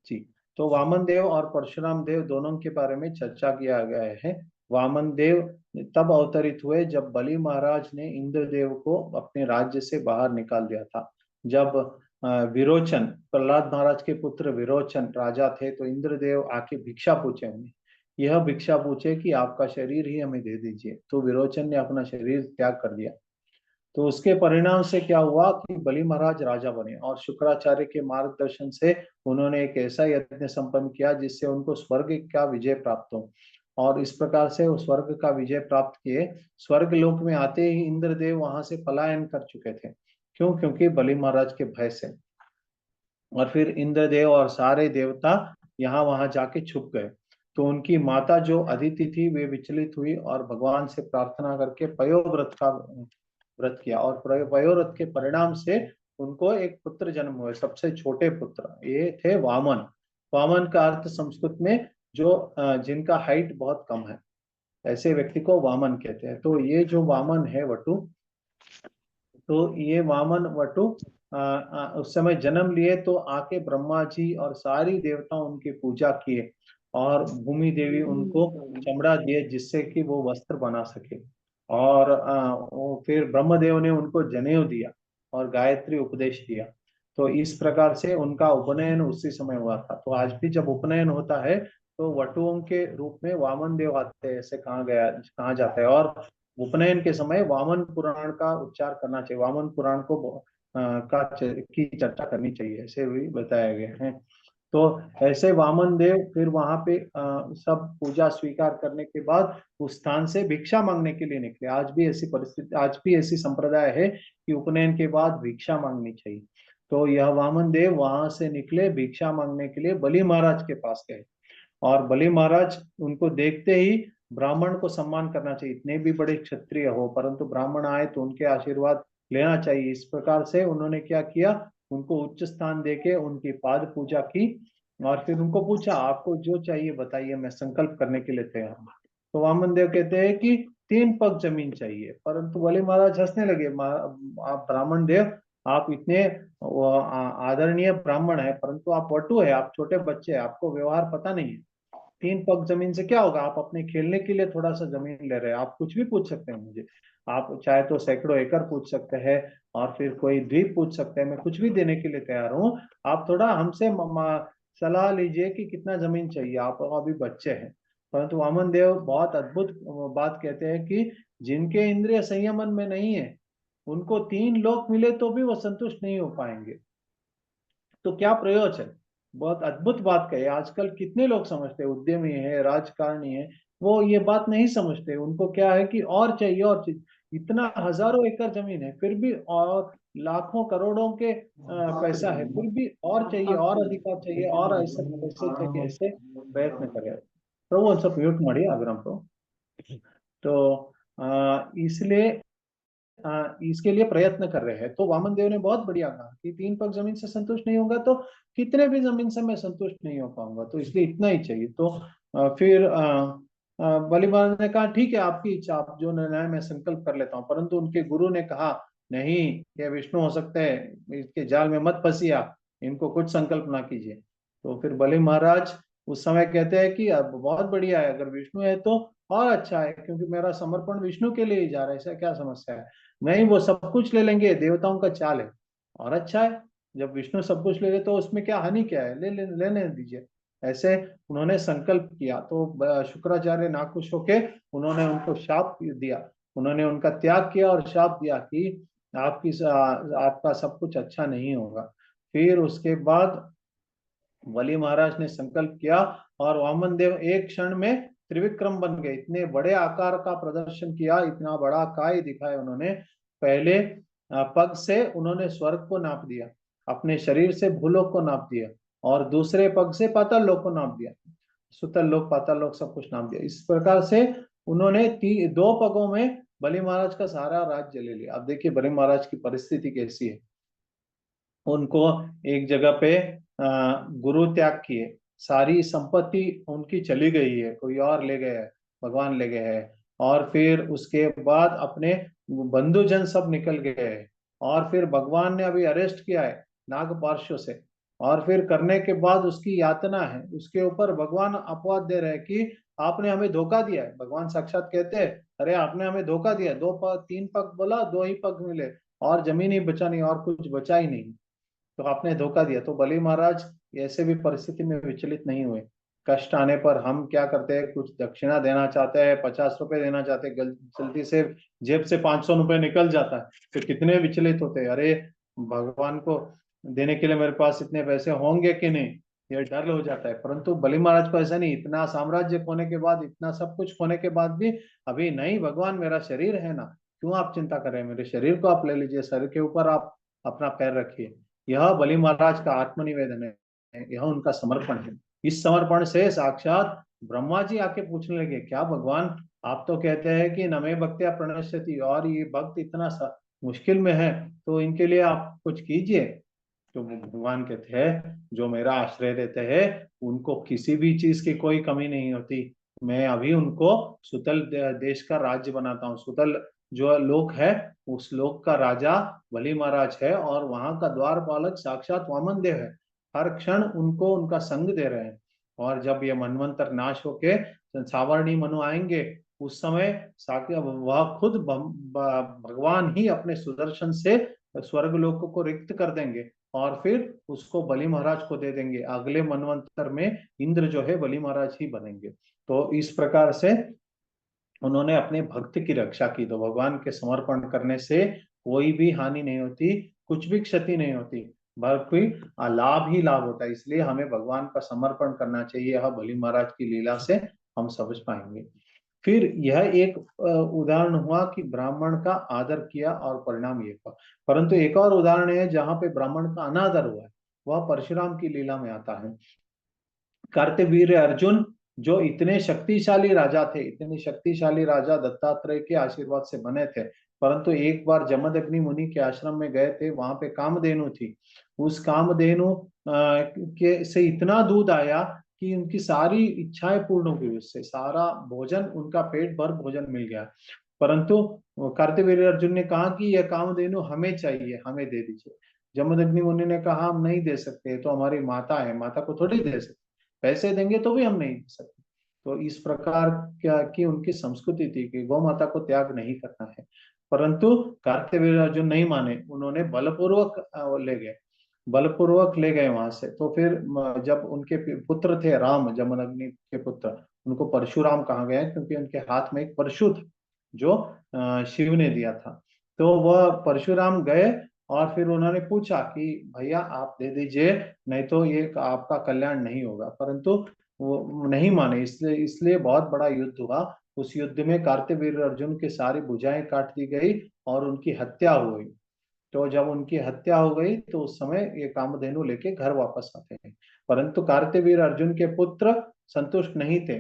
जी। तो वामन देव और परशुराम देव दोनों के बारे में चर्चा किया गया है। वामन देव तब अवतरित हुए जब बलि महाराज ने इंद्रदेव को अपने राज्य से बाहर निकाल दिया था। जब विरोचन, प्रहलाद महाराज के पुत्र विरोचन राजा थे, तो इंद्रदेव आके भिक्षा पूछे उन्हें, यह भिक्षा पूछे कि आपका शरीर ही हमें दे दीजिए। तो विरोचन ने अपना शरीर त्याग कर दिया। तो उसके परिणाम से क्या हुआ कि बलि महाराज राजा बने और शुक्राचार्य के मार्गदर्शन से उन्होंने एक ऐसा यज्ञ संपन्न किया जिससे उनको स्वर्ग का विजय प्राप्त हो। और इस प्रकार से वो स्वर्ग का विजय प्राप्त किए। स्वर्ग लोक में आते ही इंद्रदेव वहां से पलायन कर चुके थे। क्यों? क्योंकि बलि महाराज के भय से। और फिर इंद्रदेव और सारे देवता यहाँ वहां जाके छुप गए। तो उनकी माता जो अदिति थी वे विचलित हुई और भगवान से प्रार्थना करके पयोव्रत का व्रत किया। और पयोव्रत के परिणाम से उनको एक पुत्र जन्म हुए, सबसे छोटे पुत्र ये थे वामन। वामन का अर्थ संस्कृत में जो जिनका हाइट बहुत कम है, ऐसे व्यक्ति को वामन कहते हैं। तो ये जो वामन है वटु, तो ये वामन वटु उस समय जन्म लिए तो आके ब्रह्मा जी और सारी देवता उनकी पूजा किए और भूमि देवी उनको चमड़ा दिए जिससे कि वो वस्त्र बना सके। और फिर ब्रह्मदेव ने उनको जनेऊ दिया और गायत्री उपदेश दिया। तो इस प्रकार से उनका उपनयन उसी समय हुआ था। तो आज भी जब उपनयन होता है तो वटुओं के रूप में वामन देव आते हैं, ऐसे कहा जाता है। और उपनयन के समय वामन पुराण का उच्चार करना चाहिए, वामन पुराण को की चर्चा करनी चाहिए, ऐसे भी बताया गया है। तो ऐसे वामन देव फिर वहां पे सब पूजा स्वीकार करने के बाद उस स्थान से भिक्षा मांगने के लिए निकले। आज भी ऐसी परिस्थिति, आज भी ऐसी संप्रदाय है कि उपनयन के बाद भिक्षा मांगनी चाहिए। तो यह वामन देव वहां से निकले भिक्षा मांगने के लिए, बलि महाराज के पास गए। और बलि महाराज उनको देखते ही, ब्राह्मण को सम्मान करना चाहिए, इतने भी बड़े क्षत्रिय हो परंतु ब्राह्मण आए तो उनके आशीर्वाद लेना चाहिए। इस प्रकार से उन्होंने क्या किया, उनको उच्च स्थान देके उनकी पाद पूजा की और फिर उनको पूछा आपको जो चाहिए बताइए, मैं संकल्प करने के लिए तैयार हूँ। तो वामन देव कहते हैं कि 3 पग जमीन चाहिए। परंतु बलि महाराज हंसने लगे, आप ब्राह्मण देव, आप इतने आदरणीय ब्राह्मण है परंतु आप वटु है, आप छोटे बच्चे हैं, आपको व्यवहार पता नहीं है। 3 पग जमीन से क्या होगा, आप अपने खेलने के लिए थोड़ा सा जमीन ले रहे हैं, आप कुछ भी पूछ सकते हैं मुझे, आप चाहे तो सैकड़ों एकड़ पूछ सकते हैं और फिर कोई द्वीप पूछ सकते हैं, मैं कुछ भी देने के लिए तैयार हूँ। आप थोड़ा हमसे सलाह लीजिए कि कितना जमीन चाहिए, आप अभी बच्चे हैं। परंतु वामन देव बहुत अद्भुत बात कहते हैं कि जिनके इंद्रिय संयमन में नहीं है उनको 3 लोक मिले तो भी वो संतुष्ट नहीं हो पाएंगे, तो क्या प्रयोजन है। बहुत अद्भुत बात कही। आजकल कितने लोग समझते हैं, उद्यमी है, राजकारणी है, वो ये बात नहीं समझते। उनको क्या है कि और चाहिए और चीज, इतना हजारों एकड़ जमीन है फिर भी, और लाखों करोड़ों के पैसा है फिर भी और चाहिए, और अधिकार चाहिए, और ऐसे पैसे चाहिए, ऐसे प्रयत्न करे। प्रभु ಒಂದು ಸ್ವಲ್ಪ ಮ್ಯೂಟ್ ಮಾಡಿ अग्रम को। तो इसलिए इसके लिए प्रयत्न कर रहे हैं। तो वामन देव ने बहुत बढ़िया कहा कि 3 पग जमीन से संतुष्ट नहीं होगा तो कितने भी जमीन से मैं संतुष्ट नहीं हो पाऊंगा, तो इसलिए इतना ही चाहिए। तो फिर बलि महाराज ने कहा ठीक है आपकी इच्छा, आप जो निर्णय मैं संकल्प कर लेता हूँ। परंतु उनके गुरु ने कहा नहीं, ये विष्णु हो सकते हैं, इसके जाल में मत फंसिए आप, इनको कुछ संकल्प ना कीजिए। तो फिर बलि महाराज उस समय कहते हैं कि अब बहुत बढ़िया है, अगर विष्णु है तो और अच्छा है, क्योंकि मेरा समर्पण विष्णु के लिए ही जा रहा है, ऐसा क्या समस्या है। नहीं, वो सब कुछ ले लेंगे, देवताओं का चाल है, और अच्छा है, जब विष्णु सब कुछ ले ले तो उसमें क्या हानि, क्या है, लेने दीजिए। ऐसे उन्होंने संकल्प किया। तो शुक्राचार्य नाखुश होके उन्होंने उनको शाप दिया, उन्होंने उनका त्याग किया और शाप दिया कि आपका सब कुछ अच्छा नहीं होगा। फिर उसके बाद बलि महाराज ने संकल्प किया और वामन देव एक क्षण में त्रिविक्रम बन गए, इतने बड़े आकार का प्रदर्शन किया, इतना बड़ा काय दिखाया उन्होंने। पहले पग से उन्होंने स्वर्ग को नाप दिया, अपने शरीर से भूलोक को नाप दिया, और दूसरे पग से पाताल लोक को नाप दिया, सुतल लोक पाताल लोक सब कुछ नाप दिया। इस प्रकार से उन्होंने दो पगों में बलि महाराज का सारा राज्य ले लिया। अब देखिए बलि महाराज की परिस्थिति कैसी है। उनको एक जगह पे गुरु त्याग किए, सारी संपत्ति उनकी चली गई है, कोई और ले गया है, भगवान ले गए हैं। और फिर उसके बाद अपने बंधुजन सब निकल गए हैं। और फिर भगवान ने अभी अरेस्ट किया है नाग पार्श्व से, और फिर करने के बाद उसकी यातना है, उसके ऊपर भगवान अपवाद दे रहे हैं कि आपने हमें धोखा दिया है। भगवान साक्षात कहते हैं, अरे आपने हमें धोखा दिया, तीन पग बोला, दो ही पग मिले, और जमीन ही बचा नहीं, और कुछ बचा ही नहीं, तो आपने धोखा दिया। तो बलि महाराज ऐसे भी परिस्थिति में विचलित नहीं हुए। कष्ट आने पर हम क्या करते हैं, कुछ दक्षिणा देना चाहते हैं, 50 रुपए देना चाहते हैं, जल्दी से जेब से 500 रुपए निकल जाता है, तो कितने विचलित होते हैं, अरे भगवान को देने के लिए मेरे पास इतने पैसे होंगे कि नहीं, ये डर हो जाता है। परंतु बलि महाराज को ऐसा नहीं, इतना साम्राज्य खोने के बाद, इतना सब कुछ खोने के बाद भी अभी नहीं, भगवान मेरा शरीर है ना, क्यों आप चिंता कर रहे हैं, मेरे शरीर को आप ले लीजिए, शरीर के ऊपर आप अपना पैर रखिए। यह बलि महाराज का आत्मनिवेदन है, यह उनका समर्पण है। इस समर्पण से साक्षात ब्रह्मा जी आके पूछने लगे, क्या भगवान, आप तो कहते हैं कि नमे भक्त्या प्रणश्यति, और ये भक्त इतना मुश्किल में है, तो इनके लिए आप कुछ कीजिए। तो भगवान कहते हैं, जो मेरा आश्रय देते हैं उनको किसी भी चीज की कोई कमी नहीं होती। मैं अभी उनको सुतल देश का राज्य बनाता हूँ। सुतल जो लोक है, उस लोक का राजा बलि महाराज है, और वहां का द्वारपालक साक्षात वामन देव है। हर क्षण उनको उनका संग दे रहे हैं। और जब ये मनवंतर नाश होके सावर्णी मनु आएंगे, उस समय वह खुद भगवान ही अपने सुदर्शन से स्वर्ग लोक को रिक्त कर देंगे, और फिर उसको बलि महाराज को दे देंगे। अगले मनवंतर में इंद्र जो है बलि महाराज ही बनेंगे। तो इस प्रकार से उन्होंने अपने भक्त की रक्षा की। तो भगवान के समर्पण करने से कोई भी हानि नहीं होती, कुछ भी क्षति नहीं होती, बल्कि लाभ ही लाभ होता है। इसलिए हमें भगवान का समर्पण करना चाहिए। यह बलि महाराज की लीला से हम समझ पाएंगे। फिर यह एक उदाहरण हुआ कि ब्राह्मण का आदर किया और परिणाम ये हुआ। परंतु एक और उदाहरण है जहां पे ब्राह्मण का अनादर हुआ है, वह परशुराम की लीला में आता है। कार्तवीर्य अर्जुन जो इतने शक्तिशाली राजा थे, इतने शक्तिशाली राजा दत्तात्रेय के आशीर्वाद से बने थे, परंतु एक बार जमदग्नि मुनि के आश्रम में गए थे, वहां पे कामधेनु थी। उस कामधेनु के से इतना दूध आया कि उनकी सारी इच्छाएं पूर्ण हो गई, उससे सारा भोजन, उनका पेट भर भोजन मिल गया। परंतु कार्तवीर्य अर्जुन ने कहा कि यह कामधेनु हमें चाहिए, हमें दे दीजिए। जमदग्नि मुनि ने कहा हम नहीं दे सकते, तो हमारी माता है, माता को थोड़ी दे सकते, पैसे देंगे तो भी हम नहीं दे सकते। तो इस प्रकार क्या की उनकी संस्कृति थी कि गौ माता को त्याग नहीं करना है। परंतु कार्तवीर्य अर्जुन नहीं माने, उन्होंने बलपूर्वक ले गए वहां से। तो फिर जब उनके पुत्र थे राम, जमदग्नि के पुत्र, उनको परशुराम कहा गया क्योंकि उनके हाथ में एक परशु था जो शिव ने दिया था। तो वह परशुराम गए और फिर उन्होंने पूछा कि भैया आप दे दीजिए, नहीं तो ये आपका कल्याण नहीं होगा। परंतु वो नहीं माने, इसलिए बहुत बड़ा युद्ध हुआ। उस युद्ध में कार्तवीर्य अर्जुन की सारी भुजाएं काट दी गई और उनकी हत्या हो गई। तो जब उनकी हत्या हो गई तो उस समय ये कामधेनु लेके घर वापस आते हैं। परंतु कार्तवीर अर्जुन के पुत्र संतुष्ट नहीं थे।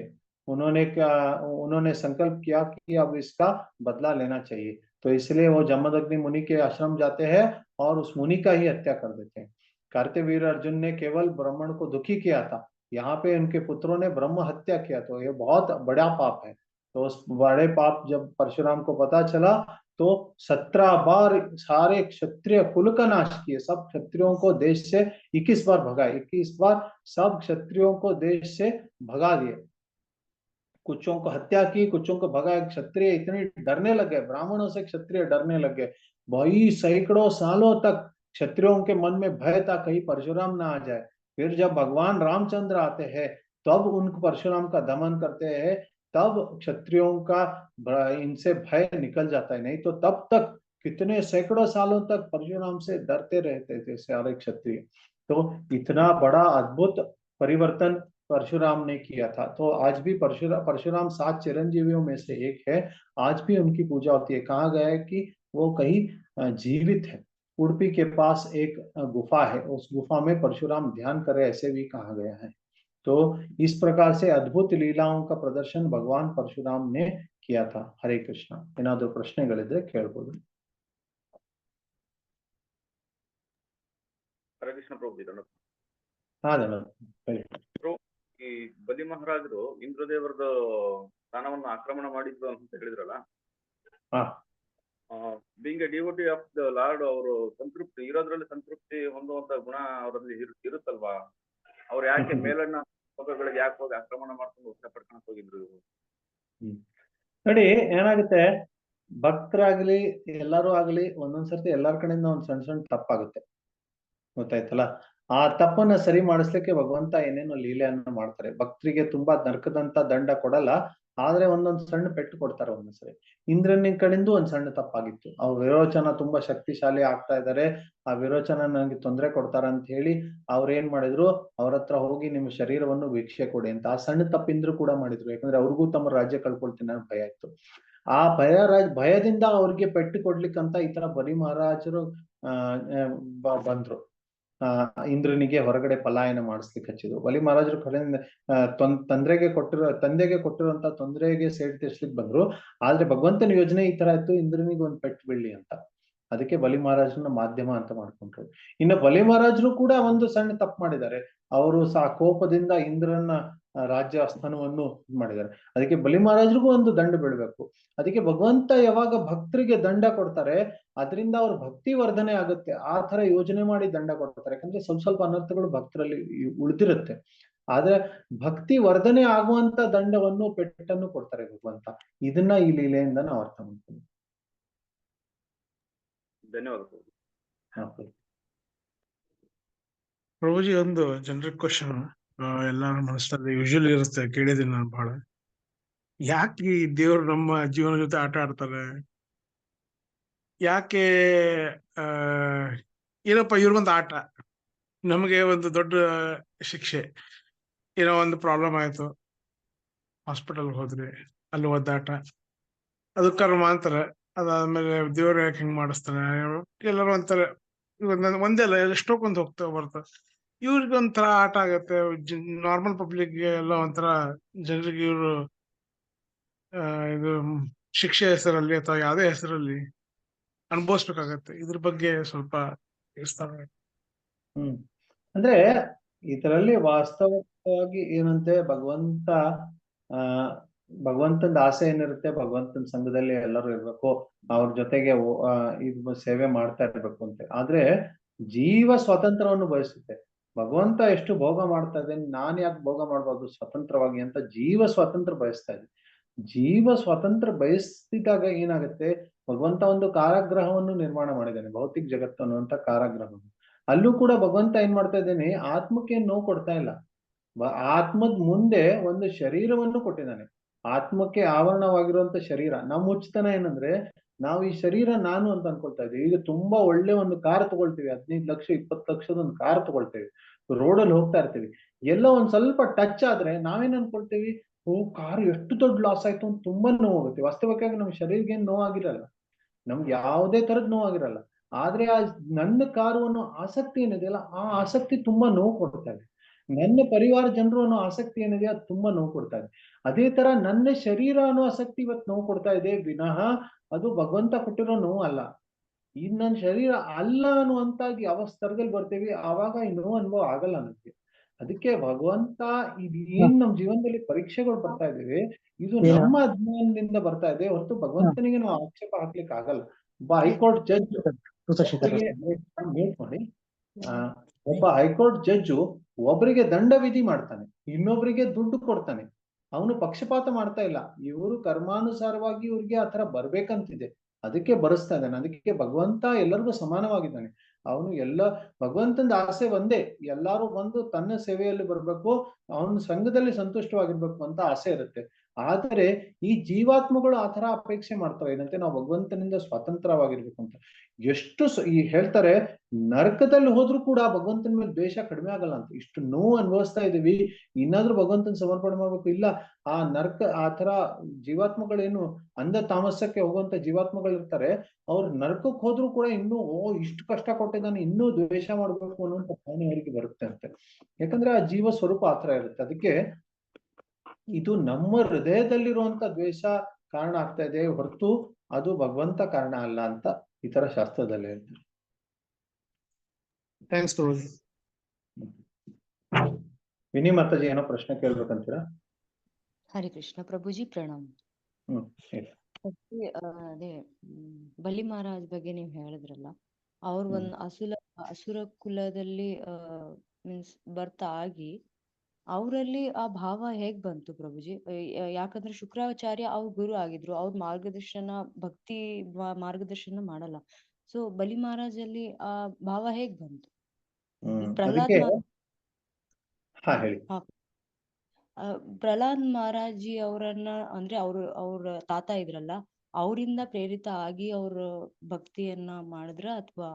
उन्होंने संकल्प किया कि अब इसका बदला लेना चाहिए। तो इसलिए वो जमदग्नि मुनि के आश्रम जाते हैं और उस मुनि का ही हत्या कर देते हैं। कार्तवीर अर्जुन ने केवल ब्राह्मण को दुखी किया था, यहाँ पे उनके पुत्रों ने ब्रह्म हत्या किया, तो ये बहुत बड़ा पाप है। तो उस बड़े पाप जब परशुराम को पता चला तो 17 बार सारे क्षत्रिय कुल का नाश किए, सब क्षत्रियों को देश से 21 बार भगाए, 21 बार सब क्षत्रियों को देश से भगा दिए, कुछों को हत्या की, कुछों को भगाया। क्षत्रिय इतने डरने लगे, ब्राह्मणों से क्षत्रिय डरने लगे भाई। सैकड़ों सालों तक क्षत्रियों के मन में भय था कहीं परशुराम ना आ जाए। फिर जब भगवान रामचंद्र आते हैं तब उनको परशुराम का दमन करते हैं, तब क्षत्रियों का इनसे भय निकल जाता है। नहीं तो तब तक कितने सैकड़ों सालों तक परशुराम से डरते रहते थे सारे क्षत्रिय। तो इतना बड़ा अद्भुत परिवर्तन परशुराम ने किया था। तो आज भी परशुराम 7 चिरंजीवियों में से एक है। आज भी उनकी पूजा होती है। कहा गया है कि वो कहीं जीवित है। उडुपी के पास एक गुफा है, उस गुफा में परशुराम ध्यान करे, ऐसे भी कहा गया है। तो इस प्रकार से अद्भुत लीलाओं का प्रदर्शन भगवान परशुराम ने किया था। हरे कृष्ण। ಏನಾದರೂ ಪ್ರಶ್ನೆಗಳಿದ್ರೆ ಕೇಳಬಹುದು। ಹರೇ ಕೃಷ್ಣ ಪ್ರಭುಜಿ. ಹಾ ಹೇಳಿ. ಈ ಬಲಿ ಮಹಾರಾಜರು ಇಂದ್ರದೇವರದ ಸ್ಥಾನವನ್ನು ಆಕ್ರಮಣ ಮಾಡಿದ್ರು ಅಂತ ಹೇಳಿದ್ರಲ್ಲ, being A devotee of the lord, ಅವರು ಸಂತೃಪ್ತಿ ಇರೋದ್ರಲ್ಲಿ ಸಂತೃಪ್ತಿ ಹೊಂದುವಂತ ಗುಣ ಅವರಲ್ಲಿ ಇರುತ್ತಲ್ವಾ? ಅವ್ರು ಯಾಕೆ ಮೇಲನ್ನ ಲೋಕಗಳಿಗೆ ಯಾಕೆ ಹೋಗಿ ಆಕ್ರಮಣ ಮಾಡ್ಕೊಂಡು ಉತ್ತರ ಪಡ್ಕೊಂಡ್ ಹೋಗಿದ್ರು? ನೋಡಿ ಏನಾಗುತ್ತೆ, ಭಕ್ತರಾಗ್ಲಿ ಎಲ್ಲರೂ ಆಗ್ಲಿ ಒಂದೊಂದ್ಸರ್ತಿ ಎಲ್ಲಾರ ಕಡೆಯಿಂದ ಒಂದ್ ಸಣ್ಣ ಸಣ್ಣ ತಪ್ಪಾಗುತ್ತೆ, ಗೊತ್ತಾಯ್ತಲ್ಲ. ಆ ತಪ್ಪನ್ನ ಸರಿ ಮಾಡಿಸ್ಲಿಕ್ಕೆ ಭಗವಂತ ಏನೇನೋ ಲೀಲೆಯನ್ನ ಮಾಡ್ತಾರೆ. ಭಕ್ತರಿಗೆ ತುಂಬಾ ನರಕದಂತ ದಂಡ ಕೊಡಲ್ಲ, ಆದ್ರೆ ಒಂದೊಂದ್ ಸಣ್ಣ ಪೆಟ್ಟು ಕೊಡ್ತಾರೆ ಒಂದೊಂದ್ಸರಿ. ಇಂದ್ರನ ಕಡೆಯಿಂದ ಒಂದ್ ಸಣ್ಣ ತಪ್ಪಾಗಿತ್ತು. ಅವ್ರ ವಿರೋಚನ ತುಂಬಾ ಶಕ್ತಿಶಾಲಿ ಆಗ್ತಾ ಇದಾರೆ, ಆ ವಿರೋಚನ ನನಗೆ ತೊಂದರೆ ಕೊಡ್ತಾರ ಅಂತ ಹೇಳಿ ಅವ್ರ ಏನ್ ಮಾಡಿದ್ರು, ಅವ್ರ ಹತ್ರ ಹೋಗಿ ನಿಮ್ಮ ಶರೀರವನ್ನು ಭಿಕ್ಷೆ ಕೊಡಿ ಅಂತ. ಆ ಸಣ್ಣ ತಪ್ಪು ಇಂದ್ರು ಕೂಡ ಮಾಡಿದ್ರು, ಯಾಕಂದ್ರೆ ಅವ್ರಿಗೂ ತಮ್ಮ ರಾಜ್ಯ ಕಳ್ಕೊಳ್ತೀನಿ ಅನ್ನೋ ಭಯ ಇತ್ತು. ಆ ಭಯದಿಂದ ಅವ್ರಿಗೆ ಪೆಟ್ಟು ಕೊಡ್ಲಿಕ್ಕಂತ ಈ ತರ ಬಲಿ ಮಹಾರಾಜರು ಬಂದ್ರು. ಇಂದ್ರನಿಗೆ ಹೊರಗಡೆ ಪಲಾಯನ ಮಾಡಿಸ್ಲಿಕ್ಕೆ ಹಚ್ಚಿದ್ರು. ಬಲಿ ಮಹಾರಾಜರು ಕಡೆಯಿಂದ ತಂದೆಗೆ ಕೊಟ್ಟಿರುವಂತ ತೊಂದರೆಗೆ ಸೇಡ್ ತೀರ್ಸ್ಲಿಕ್ಕೆ ಬಂದ್ರು. ಆದ್ರೆ ಭಗವಂತನ ಯೋಜನೆ ಈ ತರ ಇತ್ತು, ಇಂದ್ರನಿಗೆ ಒಂದ್ ಪೆಟ್ಟು ಬೀಳ್ಲಿ ಅಂತ. ಅದಕ್ಕೆ ಬಲಿ ಮಹಾರಾಜರನ್ನ ಮಾಧ್ಯಮ ಅಂತ ಮಾಡ್ಕೊಂಡ್ರು. ಇನ್ನು ಬಲಿ ಮಹಾರಾಜರು ಕೂಡ ಒಂದು ಸಣ್ಣ ತಪ್ಪು ಮಾಡಿದ್ದಾರೆ. ಅವರು ಕೋಪದಿಂದ ಇಂದ್ರನ ರಾಜ್ಯ ಸ್ಥಾನವನ್ನು ಮಾಡಿದ್ದಾರೆ. ಅದಕ್ಕೆ ಬಲಿ ಮಹಾರಾಜರಿಗೂ ಒಂದು ದಂಡ ಬೀಳ್ಬೇಕು. ಅದಕ್ಕೆ ಭಗವಂತ ಯಾವಾಗ ಭಕ್ತರಿಗೆ ದಂಡ ಕೊಡ್ತಾರೆ, ಅದರಿಂದ ಅವ್ರ ಭಕ್ತಿ ವರ್ಧನೆ ಆಗುತ್ತೆ. ಆ ತರ ಯೋಜನೆ ಮಾಡಿ ದಂಡ ಕೊಡ್ತಾರೆ. ಯಾಕಂದ್ರೆ ಸ್ವಲ್ಪ ಅನರ್ಥಗಳು ಭಕ್ತರಲ್ಲಿ ಉಳಿದಿರುತ್ತೆ, ಆದ್ರೆ ಭಕ್ತಿ ವರ್ಧನೆ ಆಗುವಂತ ದಂಡವನ್ನು ಪೆಟ್ಟನ್ನು ಕೊಡ್ತಾರೆ ಭಗವಂತ. ಇದನ್ನ ಈ ಲೀಲೆಯಿಂದ ನಾವು ಅರ್ಥ ಮಾಡ್ತೀವಿ. ಧನ್ಯವಾದ ಪ್ರಭುಜಿ. ಒಂದು ಜನರಿಕ್ ಕ್ವಶನ್ ಎಲ್ಲಾರ ಮನಸ್ಸಲ್ಲಿ ಯೂಶುವಲಿ ಇರುತ್ತೆ, ಕೇಳಿದೀನಿ ನಾನು ಬಹಳ. ಯಾಕೆ ಈ ದೇವ್ರು ನಮ್ಮ ಜೀವನ ಜೊತೆ ಆಟ ಆಡ್ತಾರೆ? ಯಾಕೆ ಏನಪ್ಪ ಇವ್ರಿಗೊಂದು ಆಟ, ನಮಗೆ ಒಂದು ದೊಡ್ಡ ಶಿಕ್ಷೆ. ಏನೋ ಒಂದು ಪ್ರಾಬ್ಲಮ್ ಆಯ್ತು, ಹಾಸ್ಪಿಟಲ್ ಹೋದ್ರಿ, ಅಲ್ಲಿ ಒದ್ದಾಟ, ಅದು ಕರ್ಮ ಅಂತಾರೆ. ಅದಾದ್ಮೇಲೆ ದೇವ್ರು ಯಾಕೆ ಹಿಂಗ್ ಮಾಡಿಸ್ತಾನೆ? ಎಲ್ಲರೂ ಅಂತಾರೆ, ಒಂದೇ ಅಲ್ಲ ಎಷ್ಟೊಂದು ಹೋಗ್ತಾ ಬರ್ತಾರೆ. ಇವ್ರಿಗೆ ಒಂಥರ ಆಟ ಆಗತ್ತೆ. ನಾರ್ಮಲ್ ಪಬ್ಲಿಕ್ ಎಲ್ಲ ಒಂಥರ ಜನರಿಗೆ ಇವರು ಇದು ಶಿಕ್ಷೆ ಹೆಸರಲ್ಲಿ ಅಥವಾ ಯಾವುದೇ ಹೆಸರಲ್ಲಿ ಅನುಭವಿಸ್ಬೇಕಾಗತ್ತೆ. ಇದ್ರ ಬಗ್ಗೆ ಸ್ವಲ್ಪ ತಿಳಿಸ್ತಾರ? ಅಂದ್ರೆ ಇದರಲ್ಲಿ ವಾಸ್ತವವಾಗಿ ಏನಂತೆ, ಭಗವಂತನ ಆಸೆ ಏನಿರುತ್ತೆ, ಭಗವಂತನ ಸಂಘದಲ್ಲಿ ಎಲ್ಲರೂ ಇರ್ಬೇಕು, ಅವ್ರ ಜೊತೆಗೆ ಇದು ಸೇವೆ ಮಾಡ್ತಾ ಇರ್ಬೇಕು ಅಂತ. ಆದ್ರೆ ಜೀವ ಸ್ವಾತಂತ್ರ್ಯವನ್ನು ಬಯಸುತ್ತೆ. ಭಗವಂತ ಎಷ್ಟು ಭೋಗ ಮಾಡ್ತಾ ಇದ್ದೇನೆ, ನಾನ್ ಯಾಕೆ ಭೋಗ ಮಾಡ್ಬಾರ್ದು ಸ್ವತಂತ್ರವಾಗಿ ಅಂತ ಜೀವ ಸ್ವಾತಂತ್ರ್ಯ ಬಯಸ್ತಾ ಇದೆ. ಜೀವ ಸ್ವಾತಂತ್ರ್ಯ ಬಯಸಿದಾಗ ಏನಾಗುತ್ತೆ, ಭಗವಂತ ಒಂದು ಕಾರಾಗೃಹವನ್ನು ನಿರ್ಮಾಣ ಮಾಡಿದ್ದಾನೆ, ಭೌತಿಕ ಜಗತ್ತು ಅನ್ನುವಂತ ಕಾರಾಗೃಹವನ್ನು. ಅಲ್ಲೂ ಕೂಡ ಭಗವಂತ ಏನ್ ಮಾಡ್ತಾ ಇದ್ದೇನೆ, ಆತ್ಮಕ್ಕೆ ನೋವು ಕೊಡ್ತಾ ಇಲ್ಲ. ಆತ್ಮದ ಮುಂದೆ ಒಂದು ಶರೀರವನ್ನು ಕೊಟ್ಟಿದ್ದಾನೆ. ಆತ್ಮಕ್ಕೆ ಆವರಣವಾಗಿರುವಂತ ಶರೀರ. ನಮ್ಮ ಹುಚ್ಚತನ ಏನಂದ್ರೆ, ನಾವು ಈ ಶರೀರ ನಾನು ಅಂತ ಅನ್ಕೊಳ್ತಾ ಇದ್ದೀವಿ. ಈಗ ತುಂಬಾ ಒಳ್ಳೆ ಒಂದು ಕಾರ್ ತಗೊಳ್ತೀವಿ, 15 ಲಕ್ಷ 20 ಲಕ್ಷದ ಒಂದು ಕಾರ್ ತಗೊಳ್ತೇವೆ, ರೋಡಲ್ಲಿ ಹೋಗ್ತಾ ಇರ್ತೀವಿ. ಎಲ್ಲ ಒಂದ್ ಸ್ವಲ್ಪ ಟಚ್ ಆದ್ರೆ ನಾವೇನ್ ಅನ್ಕೊಳ್ತೀವಿ, ಓ ಕಾರ್ ಎಷ್ಟು ದೊಡ್ಡ ಲಾಸ್ ಆಯ್ತು ಅಂತ ತುಂಬಾ ನೋವಾಗುತ್ತೆ. ವಾಸ್ತವವಾಗಿ ನಮ್ಮ ಶರೀರಕ್ಕೆ ಏನ್ ನೋವಾಗಿರಲ್ಲ, ನಮ್ಗೆ ಯಾವುದೇ ತರದ್ ನೋವಾಗಿರಲ್ಲ. ಆದ್ರೆ ಆ ನನ್ನ ಕಾರು ಅನ್ನೋ ಆಸಕ್ತಿ ಏನಿದೆಯಲ್ಲ, ಆ ಆಸಕ್ತಿ ತುಂಬಾ ನೋವು ಕೊಡ್ತಾ ಇದೆ. ನನ್ನ ಪರಿವಾರ ಜನರು ಅನ್ನೋ ಆಸಕ್ತಿ ಏನಿದೆ ಅದು ತುಂಬಾ ನೋವು ಕೊಡ್ತಾ ಇದೆ. ಅದೇ ತರ ನನ್ನ ಶರೀರ ಅನ್ನೋ ಆಸಕ್ತಿ ಇವತ್ತು ನೋವು ಕೊಡ್ತಾ ಇದೆ, ವಿನಃ ಅದು ಭಗವಂತ ಕೊಟ್ಟಿರೋ ನೋವು ಅಲ್ಲ. ಈ ನನ್ನ ಶರೀರ ಅಲ್ಲ ಅನ್ನುವಂತಾಗಿ ಯಾವ ಸ್ತರದಲ್ಲಿ ಬರ್ತೀವಿ, ಆವಾಗ ಈ ನೋವು ಅನುಭವ ಆಗಲ್ಲ ನನಗೆ. ಅದಕ್ಕೆ ಭಗವಂತ ಇದು ಏನ್ ನಮ್ ಜೀವನದಲ್ಲಿ ಪರೀಕ್ಷೆಗಳು ಬರ್ತಾ ಇದಾವೆ, ಇದು ನಮ್ಮ ಅಜ್ಞಾನದಿಂದ ಬರ್ತಾ ಇದೆ ಹೊರತು ಭಗವಂತನಿಗೆ ನಾವು ಆಕ್ಷೇಪ ಹಾಕ್ಲಿಕ್ಕೆ ಆಗಲ್ಲ. ಒಬ್ಬ ಹೈಕೋರ್ಟ್ ಜಡ್ಜ್ ಮಾಡಿ ಒಬ್ಬ ಹೈಕೋರ್ಟ್ ಜಡ್ಜು ಒಬ್ಬರಿಗೆ ದಂಡ ವಿಧಿ ಮಾಡ್ತಾನೆ, ಇನ್ನೊಬ್ಬರಿಗೆ ದುಡ್ಡು ಕೊಡ್ತಾನೆ. ಅವನು ಪಕ್ಷಪಾತ ಮಾಡ್ತಾ ಇಲ್ಲ. ಇವರು ಕರ್ಮಾನುಸಾರವಾಗಿ ಇವ್ರಿಗೆ ಆತರ ಬರ್ಬೇಕಂತಿದೆ, ಅದಕ್ಕೆ ಬರೆಸ್ತಾ ಇದ್ದಾನೆ. ಅದಕ್ಕೆ ಭಗವಂತ ಎಲ್ಲರಿಗೂ ಸಮಾನವಾಗಿದ್ದಾನೆ. ಅವನು ಭಗವಂತನ ಆಸೆ ಒಂದೇ, ಎಲ್ಲಾರು ಬಂದು ತನ್ನ ಸೇವೆಯಲ್ಲಿ ಬರ್ಬೇಕು, ಅವನ ಸಂಘದಲ್ಲಿ ಸಂತುಷ್ಟವಾಗಿರ್ಬೇಕು ಅಂತ ಆಸೆ ಇರುತ್ತೆ. ಆದರೆ ಈ ಜೀವಾತ್ಮಗಳು ಆತರ ಅಪೇಕ್ಷೆ ಮಾಡ್ತವೆ, ಏನಂತೆ ನಾವು ಭಗವಂತನಿಂದ ಸ್ವತಂತ್ರವಾಗಿರ್ಬೇಕು ಅಂತ. ಎಷ್ಟು ಈ ಹೇಳ್ತಾರೆ, ನರಕದಲ್ಲಿ ಹೋದ್ರೂ ಕೂಡ ಭಗವಂತನ ಮೇಲೆ ದ್ವೇಷ ಕಡಿಮೆ ಆಗಲ್ಲ ಅಂತ. ಇಷ್ಟು ನೋವು ಅನುಭವಿಸ್ತಾ ಇದೀವಿ, ಇನ್ನಾದ್ರೂ ಭಗವಂತನ ಸಮರ್ಪಣೆ ಮಾಡ್ಬೇಕು. ಇಲ್ಲ, ಆ ನರಕ ಆತರ ಜೀವಾತ್ಮಗಳೇನು ಅಂಧ ತಾಮಸಕ್ಕೆ ಹೋಗುವಂತ ಜೀವಾತ್ಮಗಳು ಇರ್ತಾರೆ, ಅವ್ರು ನರಕಕ್ಕೆ ಹೋದ್ರು ಕೂಡ ಇನ್ನೂ ಇಷ್ಟು ಕಷ್ಟ ಕೊಟ್ಟಿದ್ದಾನೆ, ಇನ್ನೂ ದ್ವೇಷ ಮಾಡ್ಬೇಕು ಅನ್ನುವಂತ ಭಾವನೆ ಅವರಿಗೆ ಬರುತ್ತೆ ಅಂತೆ. ಯಾಕಂದ್ರೆ ಆ ಜೀವ ಸ್ವರೂಪ ಆತರ ಇರುತ್ತೆ. ಅದಕ್ಕೆ ಇದು ನಮ್ಮ ಹೃದಯದಲ್ಲಿರುವಂತ ದ್ವೇಷ ಕಾರಣ ಆಗ್ತಾ ಇದೆ ಹೊರತು ಅದು ಭಗವಂತ ಕಾರಣ ಅಲ್ಲ ಅಂತ ಈ ತರ ಶಾಸ್ತ್ರದಲ್ಲಿ ಹೇಳ್ತಾರೆ. ಥ್ಯಾಂಕ್ಸ್ ಪ್ರಭುಜಿ. ವಿನಿ ಮಾತಾಜಿ ಏನೋ ಪ್ರಶ್ನೆ ಕೇಳ್ಬೇಕಂತೀರಾ? ಹರಿ ಕೃಷ್ಣ ಪ್ರಭುಜಿ ಪ್ರಣಾಮ್. ಹೇಳಿ. ಅದೇ ಬಲಿ ಮಹಾರಾಜ್ ಬಗ್ಗೆ ನೀವ್ ಹೇಳಿದ್ರಲ್ಲ, ಅವ್ರ ಒಂದ್ ಅಸುರ ಕುಲದಲ್ಲಿ ಮೀನ್ಸ್ ಬರ್ತಾ ಆಗಿ ಅವರಲ್ಲಿ ಆ ಭಾವ ಹೇಗ್ ಬಂತು ಪ್ರಭುಜಿ? ಯಾಕಂದ್ರೆ ಶುಕ್ರಾಚಾರ್ಯ ಅವ್ರ ಗುರು ಆಗಿದ್ರು, ಅವ್ರ ಭಕ್ತಿ ಮಾರ್ಗದರ್ಶನ ಮಾಡಲ್ಲ. ಸೊ ಬಲಿ ಮಹಾರಾಜಲ್ಲಿ ಆ ಭಾವ ಹೇಗ್ ಬಂತು? ಪ್ರಹ್ಲಾದ್ ಹೇಳಿ. ಪ್ರಹ್ಲಾದ್ ಮಹಾರಾಜಿ ಅವರನ್ನ ಅಂದ್ರೆ ಅವ್ರ ತಾತ ಇದ್ರಲ್ಲ, ಅವರಿಂದ ಪ್ರೇರಿತ ಆಗಿ ಅವ್ರ ಭಕ್ತಿಯನ್ನ ಮಾಡಿದ್ರ ಅಥವಾ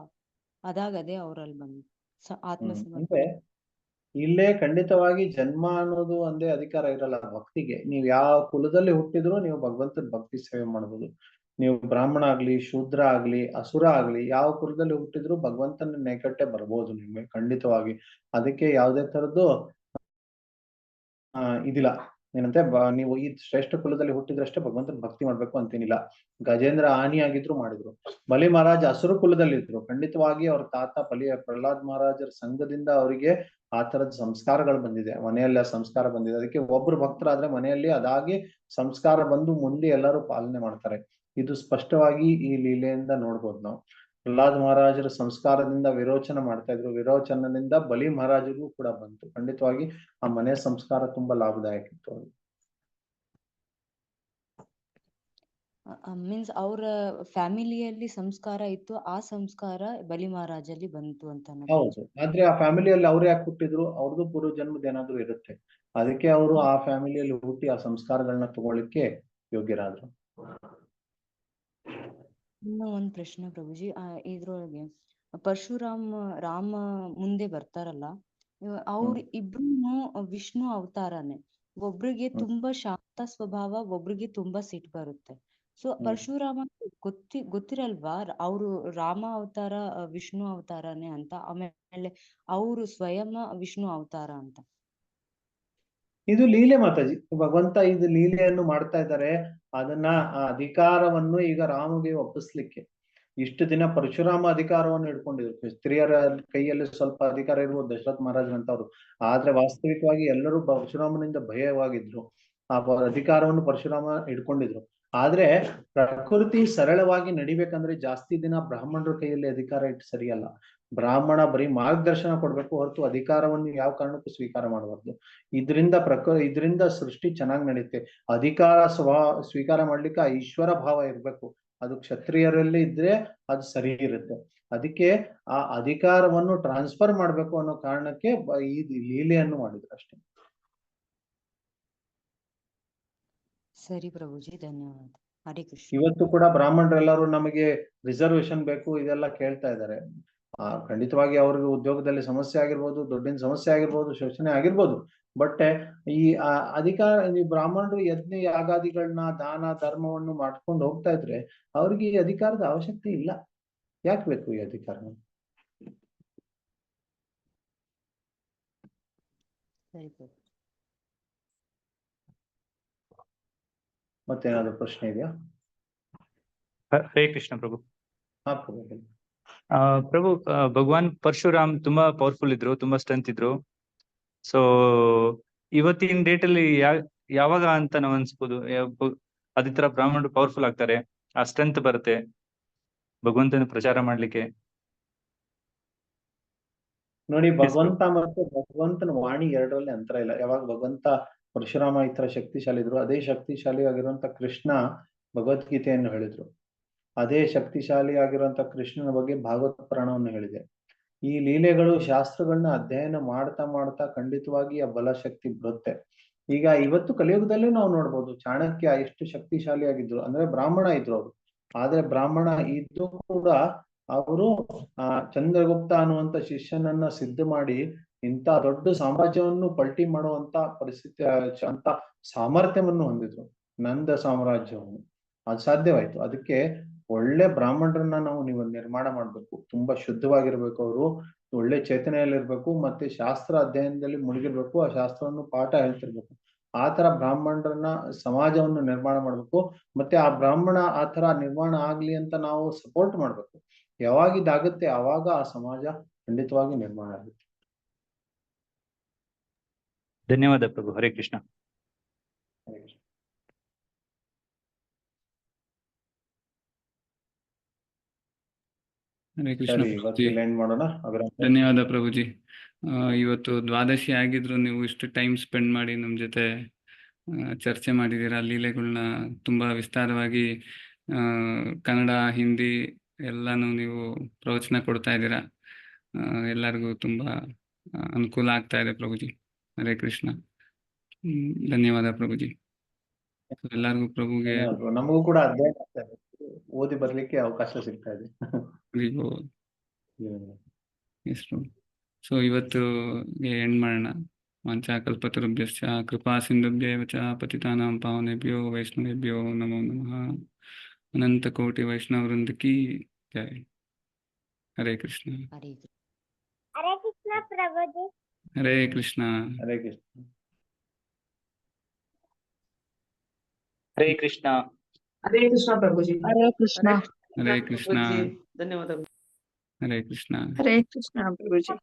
ಅದಾಗದೆ ಅವರಲ್ಲಿ ಬಂದು ಆತ್ಮಸಮರ್ಪಣೆ? ಇಲ್ಲೇ ಖಂಡಿತವಾಗಿ ಜನ್ಮ ಅನ್ನೋದು ಒಂದೇ ಅಧಿಕಾರ ಇರಲ್ಲ ಭಕ್ತಿಗೆ. ನೀವು ಯಾವ ಕುಲದಲ್ಲಿ ಹುಟ್ಟಿದ್ರು ನೀವು ಭಗವಂತನ ಭಕ್ತಿ ಸೇವೆ ಮಾಡಬಹುದು. ನೀವು ಬ್ರಾಹ್ಮಣ ಆಗ್ಲಿ, ಶೂದ್ರ ಆಗ್ಲಿ, ಅಸುರ ಆಗ್ಲಿ, ಯಾವ ಕುಲದಲ್ಲಿ ಹುಟ್ಟಿದ್ರು ಭಗವಂತನ ನೈಕಟ್ಟೆ ಬರ್ಬೋದು ನಿಮ್ಗೆ ಖಂಡಿತವಾಗಿ. ಅದಕ್ಕೆ ಯಾವುದೇ ತರದ್ದು ಇದಿಲ್ಲ. ಏನಂತೆ ನೀವು ಈ ಶ್ರೇಷ್ಠ ಕುಲದಲ್ಲಿ ಹುಟ್ಟಿದ್ರಷ್ಟೇ ಭಗವಂತನ ಭಕ್ತಿ ಮಾಡ್ಬೇಕು ಅಂತೇನಿಲ್ಲ. ಗಜೇಂದ್ರ ಆಗಿದ್ರು ಮಾಡಿದ್ರು. ಬಲಿ ಮಹಾರಾಜ್ ಹಸುರು ಕುಲದಲ್ಲಿ ಇದ್ರು, ಖಂಡಿತವಾಗಿ ಅವ್ರ ತಾತ ಪ್ರಹ್ಲಾದ್ ಮಹಾರಾಜರ ಸಂಘದಿಂದ ಅವರಿಗೆ ಆ ತರದ ಸಂಸ್ಕಾರಗಳು ಬಂದಿದೆ, ಮನೆಯಲ್ಲಿ ಆ ಸಂಸ್ಕಾರ ಬಂದಿದೆ. ಅದಕ್ಕೆ ಒಬ್ರು ಭಕ್ತರಾದ್ರೆ ಮನೆಯಲ್ಲಿ ಅದಾಗಿ ಸಂಸ್ಕಾರ ಬಂದು ಮುಂದೆ ಎಲ್ಲರೂ ಪಾಲನೆ ಮಾಡ್ತಾರೆ. ಇದು ಸ್ಪಷ್ಟವಾಗಿ ಈ ಲೀಲೆಯಿಂದ ನೋಡ್ಬೋದು ನಾವು. ಪ್ರಹ್ಲಾದ್ ಮಹಾರಾಜರ ಸಂಸ್ಕಾರದಿಂದ ವಿರೋಚನ ಮಾಡ್ತಾ ಇದ್ರು, ವಿರೋಚನದಿಂದ ಬಲಿ ಮಹಾರಾಜರಿಗೂ ಕೂಡ ಬಂತು. ಖಂಡಿತವಾಗಿ ಆ ಮನೆ ಸಂಸ್ಕಾರ ತುಂಬಾ ಲಾಭದಾಯಕ ಇತ್ತು. ಮೀನ್ಸ್ ಅವ್ರ ಫ್ಯಾಮಿಲಿಯಲ್ಲಿ ಸಂಸ್ಕಾರ ಇತ್ತು, ಆ ಸಂಸ್ಕಾರ ಬಲಿ ಮಹಾರಾಜಲ್ಲಿ ಬಂತು ಅಂತ? ಹೌದು, ಆದ್ರೆ ಆ ಫ್ಯಾಮಿಲಿಯಲ್ಲಿ ಅವ್ರು ಯಾಕೆ ಹುಟ್ಟಿದ್ರು, ಅವ್ರದ್ದು ಪೂರ್ವ ಜನ್ಮದ ಏನಾದ್ರು ಇರುತ್ತೆ. ಅದಕ್ಕೆ ಅವರು ಆ ಫ್ಯಾಮಿಲಿಯಲ್ಲಿ ಹುಟ್ಟಿ ಆ ಸಂಸ್ಕಾರಗಳನ್ನ ತಗೊಳ್ಳಿಕ್ಕೆ ಯೋಗ್ಯರಾದ್ರು. ಇನ್ನು ಒಂದ್ ಪ್ರಶ್ನೆ ಪ್ರಭುಜಿ, ಇದ್ರೊಳಗೆ ರಾಮ ಮುಂದೆ ಬರ್ತಾರಲ್ಲ, ಅವ್ರ ಇಬ್ರು ವಿಷ್ಣು ಅವತಾರನೇ. ಒಬ್ರಿಗೆ ತುಂಬಾ ಶಾಂತ ಸ್ವಭಾವ, ಒಬ್ರಿಗೆ ತುಂಬಾ ಸಿಟ್ಟು ಬರುತ್ತೆ. ಸೊ ಪರಶುರಾಮ ಗೊತ್ತಿರಲ್ವಾ ಅವ್ರು ರಾಮ ಅವತಾರ ವಿಷ್ಣು ಅವತಾರನೇ ಅಂತ, ಆಮೇಲೆ ಅವರು ಸ್ವಯಂ ವಿಷ್ಣು ಅವತಾರ ಅಂತ? ಇದು ಲೀಲೆ ಮಾತಾಜಿ, ಭಗವಂತ ಇದು ಲೀಲೆಯನ್ನು ಮಾಡ್ತಾ ಇದ್ದಾರೆ. ಅದನ್ನ ಆ ಅಧಿಕಾರವನ್ನು ಈಗ ರಾಮಗೆ ಒಪ್ಪಿಸ್ಲಿಕ್ಕೆ. ಇಷ್ಟು ದಿನ ಪರಶುರಾಮ ಅಧಿಕಾರವನ್ನು ಹಿಡ್ಕೊಂಡಿದ್ರು. ಸ್ತ್ರೀಯರ ಕೈಯಲ್ಲಿ ಸ್ವಲ್ಪ ಅಧಿಕಾರ ಇರ್ಬೋದು ದಶರಥ ಮಹಾರಾಜರಂತವ್ರು, ಆದ್ರೆ ವಾಸ್ತವಿಕವಾಗಿ ಎಲ್ಲರೂ ಪರಶುರಾಮನಿಂದ ಭಯವಾಗಿದ್ರು. ಆ ಅಧಿಕಾರವನ್ನು ಪರಶುರಾಮ ಹಿಡ್ಕೊಂಡಿದ್ರು. ಆದ್ರೆ ಪ್ರಕೃತಿ ಸರಳವಾಗಿ ನಡಿಬೇಕಂದ್ರೆ ಜಾಸ್ತಿ ದಿನ ಬ್ರಾಹ್ಮಣರ ಕೈಯಲ್ಲಿ ಅಧಿಕಾರ ಇಟ್ಟು ಸರಿಯಲ್ಲ. ಬ್ರಾಹ್ಮಣ ಬರೀ ಮಾರ್ಗದರ್ಶನ ಕೊಡ್ಬೇಕು ಹೊರತು ಅಧಿಕಾರವನ್ನು ಯಾವ ಕಾರಣಕ್ಕೂ ಸ್ವೀಕಾರ ಮಾಡಬಾರ್ದು. ಇದರಿಂದ ಸೃಷ್ಟಿ ಚೆನ್ನಾಗಿ ನಡೆಯುತ್ತೆ. ಅಧಿಕಾರ ಸ್ವೀಕಾರ ಮಾಡ್ಲಿಕ್ಕೆ ಆ ಈಶ್ವರ ಭಾವ ಇರ್ಬೇಕು. ಅದು ಕ್ಷತ್ರಿಯರಲ್ಲಿ ಇದ್ರೆ ಅದು ಸರಿ ಇರುತ್ತೆ. ಅದಕ್ಕೆ ಆ ಅಧಿಕಾರವನ್ನು ಟ್ರಾನ್ಸ್ಫರ್ ಮಾಡ್ಬೇಕು ಅನ್ನೋ ಕಾರಣಕ್ಕೆ ಈ ಲೀಲೆಯನ್ನು ಮಾಡಿದ್ರು ಅಷ್ಟೇ. ಸರಿ ಪ್ರಭುಜಿ, ಧನ್ಯವಾದ. ಹರಿ ಕೃಷ್ಣ. ಇವತ್ತು ಕೂಡ ಬ್ರಾಹ್ಮಣರೆಲ್ಲರೂ ನಮಗೆ ರಿಸರ್ವೇಶನ್ ಬೇಕು ಇದೆಲ್ಲ ಕೇಳ್ತಾ ಇದ್ದಾರೆ. ಖಂಡಿತವಾಗಿ ಅವ್ರಿಗೆ ಉದ್ಯೋಗದಲ್ಲಿ ಸಮಸ್ಯೆ ಆಗಿರ್ಬೋದು, ದುಡ್ಡಿನ ಸಮಸ್ಯೆ ಆಗಿರ್ಬೋದು, ಶೋಷಣೆ ಆಗಿರ್ಬೋದು. ಬಟ್ ಈ ಅಧಿಕಾರ ಈ ಬ್ರಾಹ್ಮಣರು ಯಜ್ಞ ಯಾಗಾದಿಗಳನ್ನ ದಾನ ಧರ್ಮವನ್ನು ಮಾಡ್ಕೊಂಡು ಹೋಗ್ತಾ ಇದ್ರೆ ಅವ್ರಿಗೆ ಈ ಅಧಿಕಾರದ ಅವಶ್ಯಕತೆ ಇಲ್ಲ. ಯಾಕೆ ಬೇಕು ಈ ಅಧಿಕಾರ? ಮತ್ತೇನಾದ್ರು ಪ್ರಶ್ನೆ ಇದೆಯಾ? ಹರೇ ಕೃಷ್ಣ ಪ್ರಭು. ಹಾ ಪ್ರಭು. ಪ್ರಭು, ಭಗವಾನ್ ಪರಶುರಾಮ್ ತುಂಬಾ ಪವರ್ಫುಲ್ ಇದ್ರು, ತುಂಬಾ ಸ್ಟ್ರೆಂತ್ ಇದ್ರು. ಸೊ ಇವತ್ತಿನ ಡೇಟ್ ಅಲ್ಲಿ ಯಾವಾಗ ಅಂತ ನಾವು ಅನ್ಸ್ಬೋದು, ಅದೇ ತರ ಬ್ರಾಹ್ಮಣರು ಪವರ್ಫುಲ್ ಆಗ್ತಾರೆ, ಆ ಸ್ಟ್ರೆಂತ್ ಬರುತ್ತೆ ಭಗವಂತನ ಪ್ರಚಾರ ಮಾಡ್ಲಿಕ್ಕೆ. ನೋಡಿ, ಭಗವಂತ ಮತ್ತು ಭಗವಂತನ ವಾಣಿ ಎರಡರಲ್ಲಿ ಅಂತರ ಇಲ್ಲ. ಯಾವಾಗ ಭಗವಂತ ಪರಶುರಾಮ ಈ ತರ ಶಕ್ತಿಶಾಲಿ ಇದ್ರು, ಅದೇ ಶಕ್ತಿಶಾಲಿ ಆಗಿರುವಂತ ಕೃಷ್ಣ ಭಗವದ್ಗೀತೆಯನ್ನು ಹೇಳಿದ್ರು. ಅದೇ ಶಕ್ತಿಶಾಲಿ ಆಗಿರುವಂತ ಕೃಷ್ಣನ ಬಗ್ಗೆ ಭಾಗವತ ಪುರಾಣವನ್ನು ಹೇಳಿದೆ. ಈ ಲೀಲೆಗಳು ಶಾಸ್ತ್ರಗಳನ್ನ ಅಧ್ಯಯನ ಮಾಡ್ತಾ ಮಾಡ್ತಾ ಖಂಡಿತವಾಗಿ ಆ ಬಲ ಶಕ್ತಿ ಬರುತ್ತೆ. ಈಗ ಇವತ್ತು ಕಲಿಯುಗದಲ್ಲೂ ನಾವು ನೋಡ್ಬೋದು, ಚಾಣಕ್ಯ ಎಷ್ಟು ಶಕ್ತಿಶಾಲಿ ಆಗಿದ್ರು, ಅಂದ್ರೆ ಬ್ರಾಹ್ಮಣ ಇದ್ರು ಅವರು. ಆದ್ರೆ ಬ್ರಾಹ್ಮಣ ಇದ್ದು ಕೂಡ ಅವರು ಚಂದ್ರಗುಪ್ತ ಅನ್ನುವಂತ ಶಿಷ್ಯನನ್ನ ಸಿದ್ಧ ಮಾಡಿ ಇಂಥ ದೊಡ್ಡ ಸಾಮ್ರಾಜ್ಯವನ್ನು ಪಲ್ಟಿ ಮಾಡುವಂತ ಪರಿಸ್ಥಿತಿ ಅಂತ ಸಾಮರ್ಥ್ಯವನ್ನು ಹೊಂದಿದ್ರು. ನಂದ ಸಾಮ್ರಾಜ್ಯವನ್ನು ಅದು ಸಾಧ್ಯವಾಯ್ತು. ಅದಕ್ಕೆ ಒಳ್ಳೆ ಬ್ರಾಹ್ಮಣರನ್ನ ನೀವು ನಿರ್ಮಾಣ ಮಾಡ್ಬೇಕು. ತುಂಬಾ ಶುದ್ಧವಾಗಿರ್ಬೇಕು, ಅವರು ಒಳ್ಳೆ ಚೇತನೆಯಲ್ಲಿರ್ಬೇಕು, ಮತ್ತೆ ಶಾಸ್ತ್ರ ಅಧ್ಯಯನದಲ್ಲಿ ಮುಳುಗಿರ್ಬೇಕು, ಆ ಶಾಸ್ತ್ರವನ್ನು ಪಾಠ ಹೇಳ್ತಿರ್ಬೇಕು. ಆ ತರ ಬ್ರಾಹ್ಮಣರನ್ನ ಸಮಾಜವನ್ನು ನಿರ್ಮಾಣ ಮಾಡ್ಬೇಕು. ಮತ್ತೆ ಆ ಬ್ರಾಹ್ಮಣ ಆ ತರ ನಿರ್ಮಾಣ ಆಗ್ಲಿ ಅಂತ ನಾವು ಸಪೋರ್ಟ್ ಮಾಡ್ಬೇಕು. ಯಾವಾಗ ಇದಾಗುತ್ತೆ ಆವಾಗ ಆ ಸಮಾಜ ಖಂಡಿತವಾಗಿ ನಿರ್ಮಾಣ ಆಗುತ್ತೆ. ಧನ್ಯವಾದ ಪ್ರಭು. ಹರೇ ಕೃಷ್ಣ. ಹರೇ ಕೃಷ್ಣ. ಹರೇ ಕೃಷ್ಣ ಸರಿ, ಇವತ್ತು ಪ್ರಭುಜಿ. ಎಂಡ್ ಮಾಡೋಣ. ಧನ್ಯವಾದ ಪ್ರಭುಜಿ. ಇವತ್ತು ದ್ವಾದಶಿ ಆಗಿದ್ರು ನೀವು ಇಷ್ಟು ಟೈಮ್ ಸ್ಪೆಂಡ್ ಮಾಡಿ ನಮ್ಮ ಜೊತೆ ಚರ್ಚೆ ಮಾಡಿದ್ದೀರಾ. ಲೀಲೆಗಳನ್ನ ತುಂಬಾ ವಿಸ್ತಾರವಾಗಿ ಕನ್ನಡ, ಹಿಂದಿ ಎಲ್ಲಾನು ನೀವು ಪ್ರವಚನ ಕೊಡ್ತಾ ಇದ್ದೀರಾ. ಎಲ್ಲರಿಗೂ ತುಂಬಾ ಅನುಕೂಲ ಆಗ್ತಾ ಇದೆ ಪ್ರಭುಜಿ. ಹರೇ ಕೃಷ್ಣ. ಧನ್ಯವಾದ ಪ್ರಭುಜಿ. ಎಲ್ಲರಿಗೂ ಪ್ರಭುಗೆ ನಮಗೂ ಕೂಡ ಅಧ್ಯಯನ ಆಗ್ತಾ ಇದೆ, ಓದಿ ಬರ್ಲಿಕ್ಕೆ ಅವಕಾಶ ಸಿಗ್ತಾ ಇದೆ. ಎಸ್ ಪ್ರಭು. ಸೊ ಇವತ್ತು ಎಂಡ್ ಮಾಡೋಣ. ವಾಂಛಾಕಲ್ಪತರುಭ್ಯಶ್ಚ ಕೃಪಾ ಸಿಂಧುಭ್ಯೇವ ಚ ಪತಿತಾನಾಂ ಪಾವನೇಭ್ಯೋ ವೈಷ್ಣವೇಭ್ಯೋ ನಮೋ ನಮಃ. ಅನಂತ ಕೋಟಿ ವೈಷ್ಣವ ವೃಂದ ಕಿ ಜೈ. ಹರೇ ಕೃಷ್ಣ. ಹರೇ ಕೃಷ್ಣ ಪ್ರಭುಜಿ. ಹರೇ ಕೃಷ್ಣ. ಹರೇ ಕೃಷ್ಣ. ಹರೇ ಕೃಷ್ಣ. ಹರೇ ಕೃಷ್ಣ ಪ್ರಭುಜಿ. ಹರೇ ಕೃಷ್ಣ. ಹರೇ ಕೃಷ್ಣ. ಧನ್ಯವಾದಗಳು. ಹರೇ ಕೃಷ್ಣ. ಹರೇ ಕೃಷ್ಣ ಪ್ರಭುಜಿ.